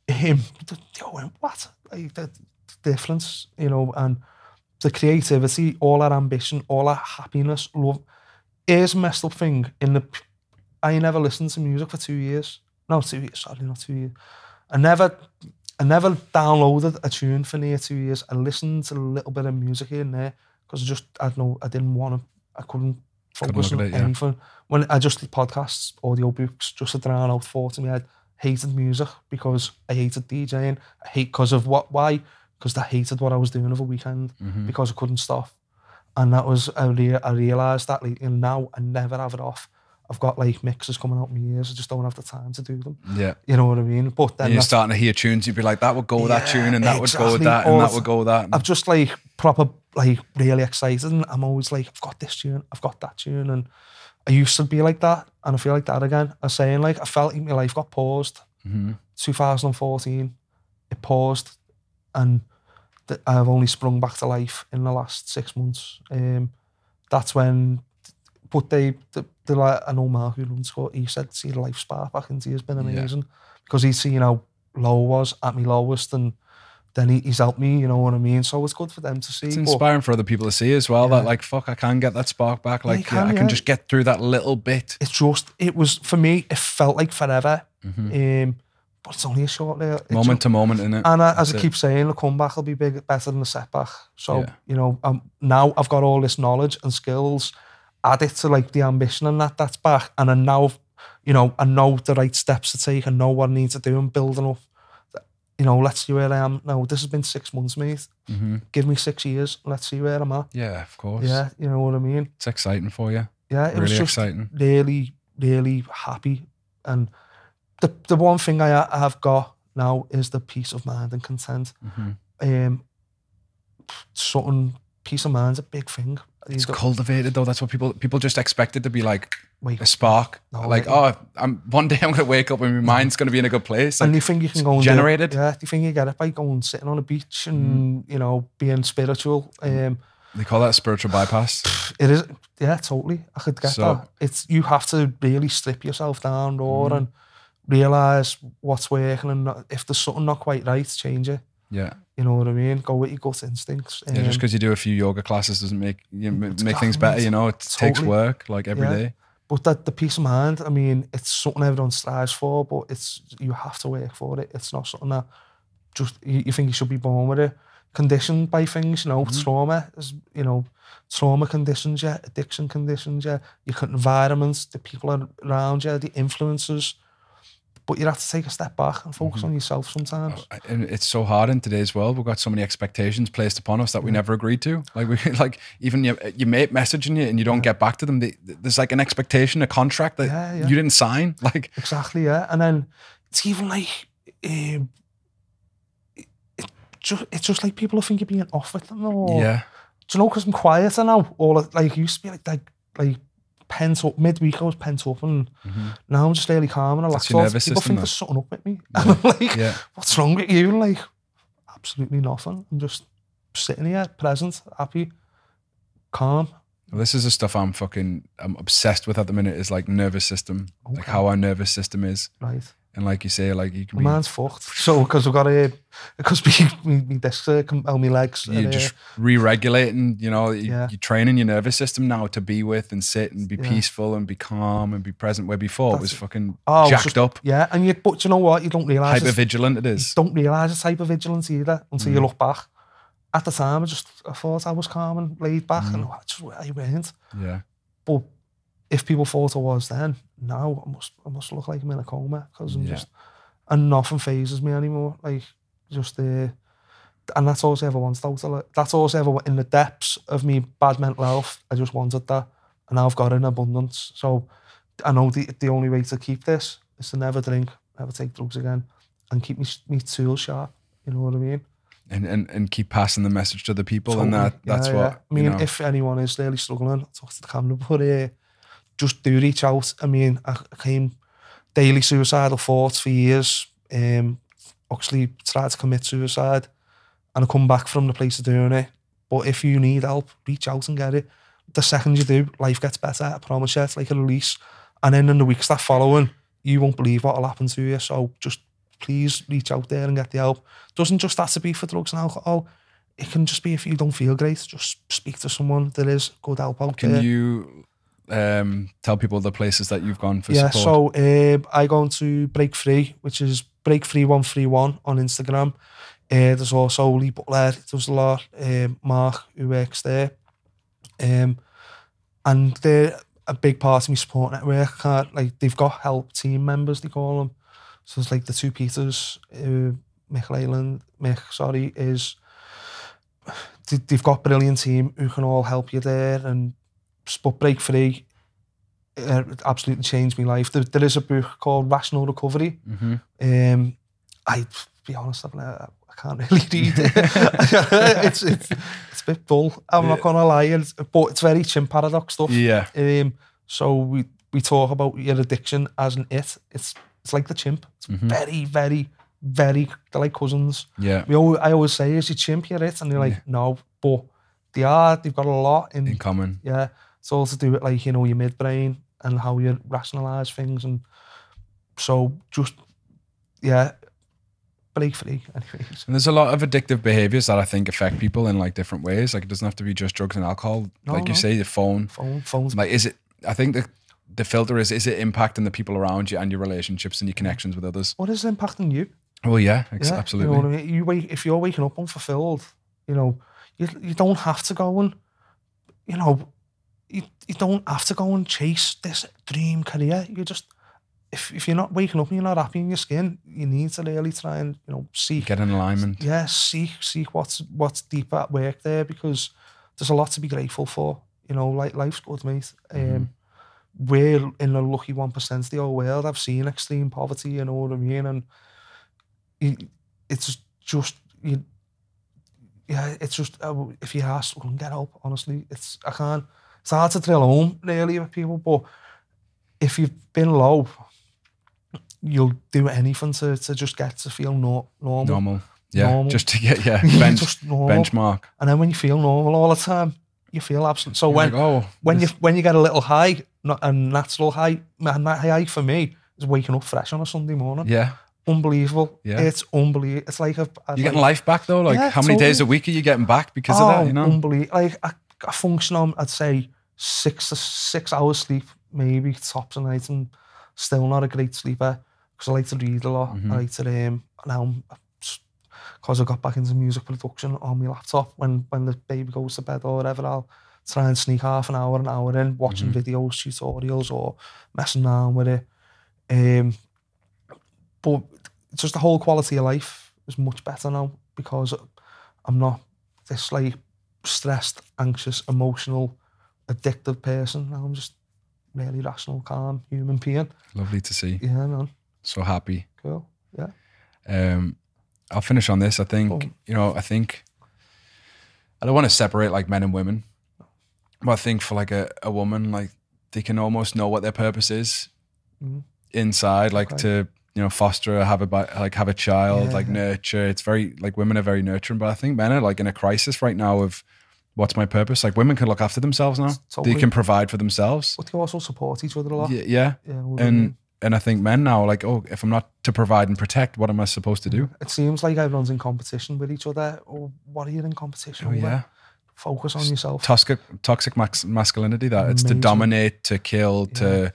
they went, what? Like, the difference, you know, and the creativity, all our ambition, all our happiness, love. Here's a messed up thing, I never listened to music for 2 years. No, 2 years, sorry, not 2 years. I never downloaded a tune for near 2 years. I listened to a little bit of music here and there because I didn't want to, I couldn't focus on anything. When I just did podcasts, audiobooks, just to drown out thoughts in my head. Hated music because I hated DJing. Why? Because I hated what I was doing over the weekend because I couldn't stop. And that was, I realised that, like, now I never have it off. I've got like mixes coming out in my ears. I just don't have the time to do them. Yeah. You know what I mean? But then you're starting to hear tunes, you'd be like, that would go with that tune, and that would go with that, and that would go with that. I've just like proper, like, really excited, and I'm always like, I've got this tune, I've got that tune, and I used to be like that, and I feel like that again. I'm saying, like, I felt like my life got paused. 2014, it paused, and I've only sprung back to life in the last 6 months. That's when, but they like, I know Mark who runs Scott, he said, see the life spark back into you has been amazing, because he'd seen how low I was at my lowest, and then he's helped me, you know what I mean? So it's good for them to see. It's inspiring for other people to see as well, that like, fuck, I can get that spark back. Like, I can just get through that little bit. It was, for me, it felt like forever. But it's only a short little... Moment to moment, innit? And as I keep saying, the comeback will be better than the setback. So, you know, now I've got all this knowledge and skills, add it to like the ambition and that's back. And I now, you know, I know the right steps to take. I know what I need to do and building up. You know, let's see where I am. Now, this has been 6 months, mate. Give me 6 years. Let's see where I'm at. Yeah, of course. Yeah, you know what I mean? It's exciting for you. Yeah, it really was just exciting. Really, really happy. And the one thing I have got now is the peace of mind and content. Peace of mind's a big thing. It's cultivated though. That's what people just expect it to be like a spark. One day I'm going to wake up and my mind's going to be in a good place. And you think you can go and generated? Do you think you get it by going sitting on a beach and you know being spiritual? They call that a spiritual bypass. It is, yeah, totally. I could get that. You have to really strip yourself down, and realise what's working, and if there's something not quite right, change it. Yeah. You know what I mean? Go with your gut instincts. Yeah, just because you do a few yoga classes doesn't make things better, you know? It takes work, like every day. But the peace of mind, I mean, it's something everyone strives for, but you have to work for it. It's not something that just you think you should be born with it. Conditioned by things, you know, trauma, you know, trauma conditions, addiction conditions, your environments, the people around you, the influences. But you have to take a step back and focus on yourself sometimes. And it's so hard in today's world. We've got so many expectations placed upon us that we never agreed to. Like even your mate messaging you and you don't get back to them. There's like an expectation, a contract that you didn't sign. Like exactly, yeah. And then it's even like it's just like people think you're being off with them. Or, do you know? Because I'm quieter now. Or like used to be like pent up. Midweek I was pent up, and now I'm just really calm and relaxed. People think there's something up with me. And I'm like, what's wrong with you? Like, absolutely nothing. I'm just sitting here, present, happy, calm. Well, this is the stuff I'm obsessed with at the minute, is like nervous system, like how our nervous system is. Right. And like you say, like you can Mine's fucked. So, because we've got because my desk can my legs. You're just re-regulating, you know, you're training your nervous system now to be with and sit and be peaceful and be calm and be present, where before it was fucking jacked up. Yeah, and but you know what? You don't realise hyper-vigilant it is. You don't realise it's hyper-vigilance either until you look back. At the time, I thought I was calm and laid back, and I weren't. Yeah. But if people thought I was then, now I must look like I'm in a coma, because I'm just, and nothing phases me anymore. Like just and that's all I ever wanted. That's all I ever, in the depths of me bad mental health, I just wanted that, and now I've got it in abundance. So I know the only way to keep this is to never drink, never take drugs again, and keep me tools sharp. You know what I mean? And keep passing the message to the people, totally. And that's what I mean. If anyone is really struggling, I'll talk to the camera, but just do reach out. I mean, I came daily suicidal thoughts for years. Actually tried to commit suicide, and I come back from the place of doing it. But if you need help, reach out and get it. The second you do, life gets better. I promise you. It's like a release. And then in the weeks that following, you won't believe what will happen to you. So just please reach out there and get the help. Doesn't just have to be for drugs and alcohol. It can just be if you don't feel great, just speak to someone. There is good help out there. Can you tell people the places that you've gone for support? So I go to Break Free, which is Break3131 on Instagram. There's also Lee Butler, does a lot, Mark, who works there. And they're a big part of my support network. Like, they've got help team members, they call them. So it's like the two Peters, they've got a brilliant team who can all help you there. But Break Free absolutely changed my life. There is a book called Rational Recovery. I be honest, I can't really read it. it's a bit dull. I'm not gonna lie, but it's very chimp paradox stuff. Yeah. So we talk about your addiction as an it. It's like the chimp. It's very, very, very. They're like cousins. Yeah. I always say, is your chimp your it? And they're like, no, but they've got a lot in common. Yeah. It's all to do with, like, you know, your midbrain and how you rationalise things. And so just, break free anyways. And there's a lot of addictive behaviors that I think affect people in like different ways. Like it doesn't have to be just drugs and alcohol. You say, the phone's like, is it, I think the filter is it impacting the people around you and your relationships and your connections with others? What is it impacting you? Well, yeah, absolutely. You know what I mean? If you're waking up unfulfilled, you know, you don't have to go and, you know, you don't have to go and chase this dream career. You just, if you're not waking up and you're not happy in your skin, you need to really try and, you know, get in alignment. Yeah, seek what's deep at work there, because there's a lot to be grateful for. You know, like life's good, mate. We're in the lucky 1% of the whole world. I've seen extreme poverty, you know what I mean? And it's just if you are struggling, get help. Honestly, it's hard to drill home really with people, but if you've been low, you'll do anything to just get to feel normal. Yeah, normal. Just to get benchmark. And then when you feel normal all the time, you feel absent. So when you get a little high, not a natural high, and that high for me is waking up fresh on a Sunday morning. Yeah. Unbelievable. Yeah. It's unbelievable. It's like you're getting life back though. Like how many days a week are you getting back because of that? You know, unbelievable. Like I function on, I'd say 6 hours sleep, maybe tops a night, and still not a great sleeper because I like to read a lot. I like to now because I got back into music production on my laptop. When the baby goes to bed or whatever, I'll try and sneak half an hour in, watching videos, tutorials, or messing around with it. But just the whole quality of life is much better now because I'm not this like stressed, anxious, emotional, addictive person. Now I'm just really rational, calm human being. Lovely to see. Yeah, man. So happy. Cool. Yeah. I'll finish on this. I think, I don't want to separate like men and women, but I think for like a woman, like they can almost know what their purpose is inside, like to, foster, have a child, nurture. It's very, like women are very nurturing, but I think men are like in a crisis right now of what's my purpose? Like women can look after themselves now. Totally. They can provide for themselves. But they also support each other a lot. Yeah. And I think men now, like, if I'm not to provide and protect, what am I supposed to do? It seems like everyone's in competition with each other. Oh, what are you in competition with? Yeah. Focus on yourself. Toxic masculinity, that it's to dominate, to kill, to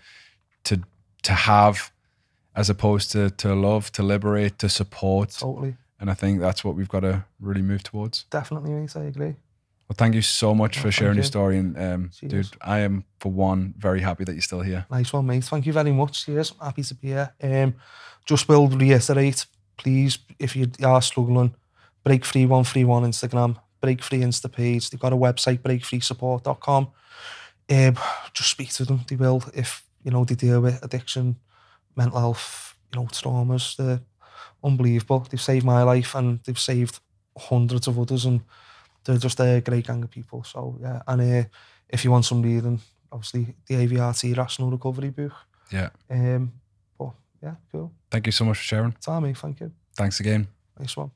have, as opposed to love, to liberate, to support. Totally. And I think that's what we've got to really move towards. Definitely, mate. I agree. Well, thank you so much for sharing your story. And dude, I am, for one, very happy that you're still here. Nice one, mate. Thank you very much. Cheers. I'm happy to be here. Just will reiterate, please, if you are struggling, Breakfree131 Instagram, Breakfree Insta page. They've got a website, breakfreesupport.com. Just speak to them. They will, if, they deal with addiction, mental health, traumas. They're unbelievable. They've saved my life and they've saved hundreds of others, and they're just a great gang of people. So, yeah. And if you want some reading, obviously, the AVRT Rational Recovery book. Yeah. But, yeah, cool. Thank you so much for sharing. Tommy, thank you. Thanks again. Nice one.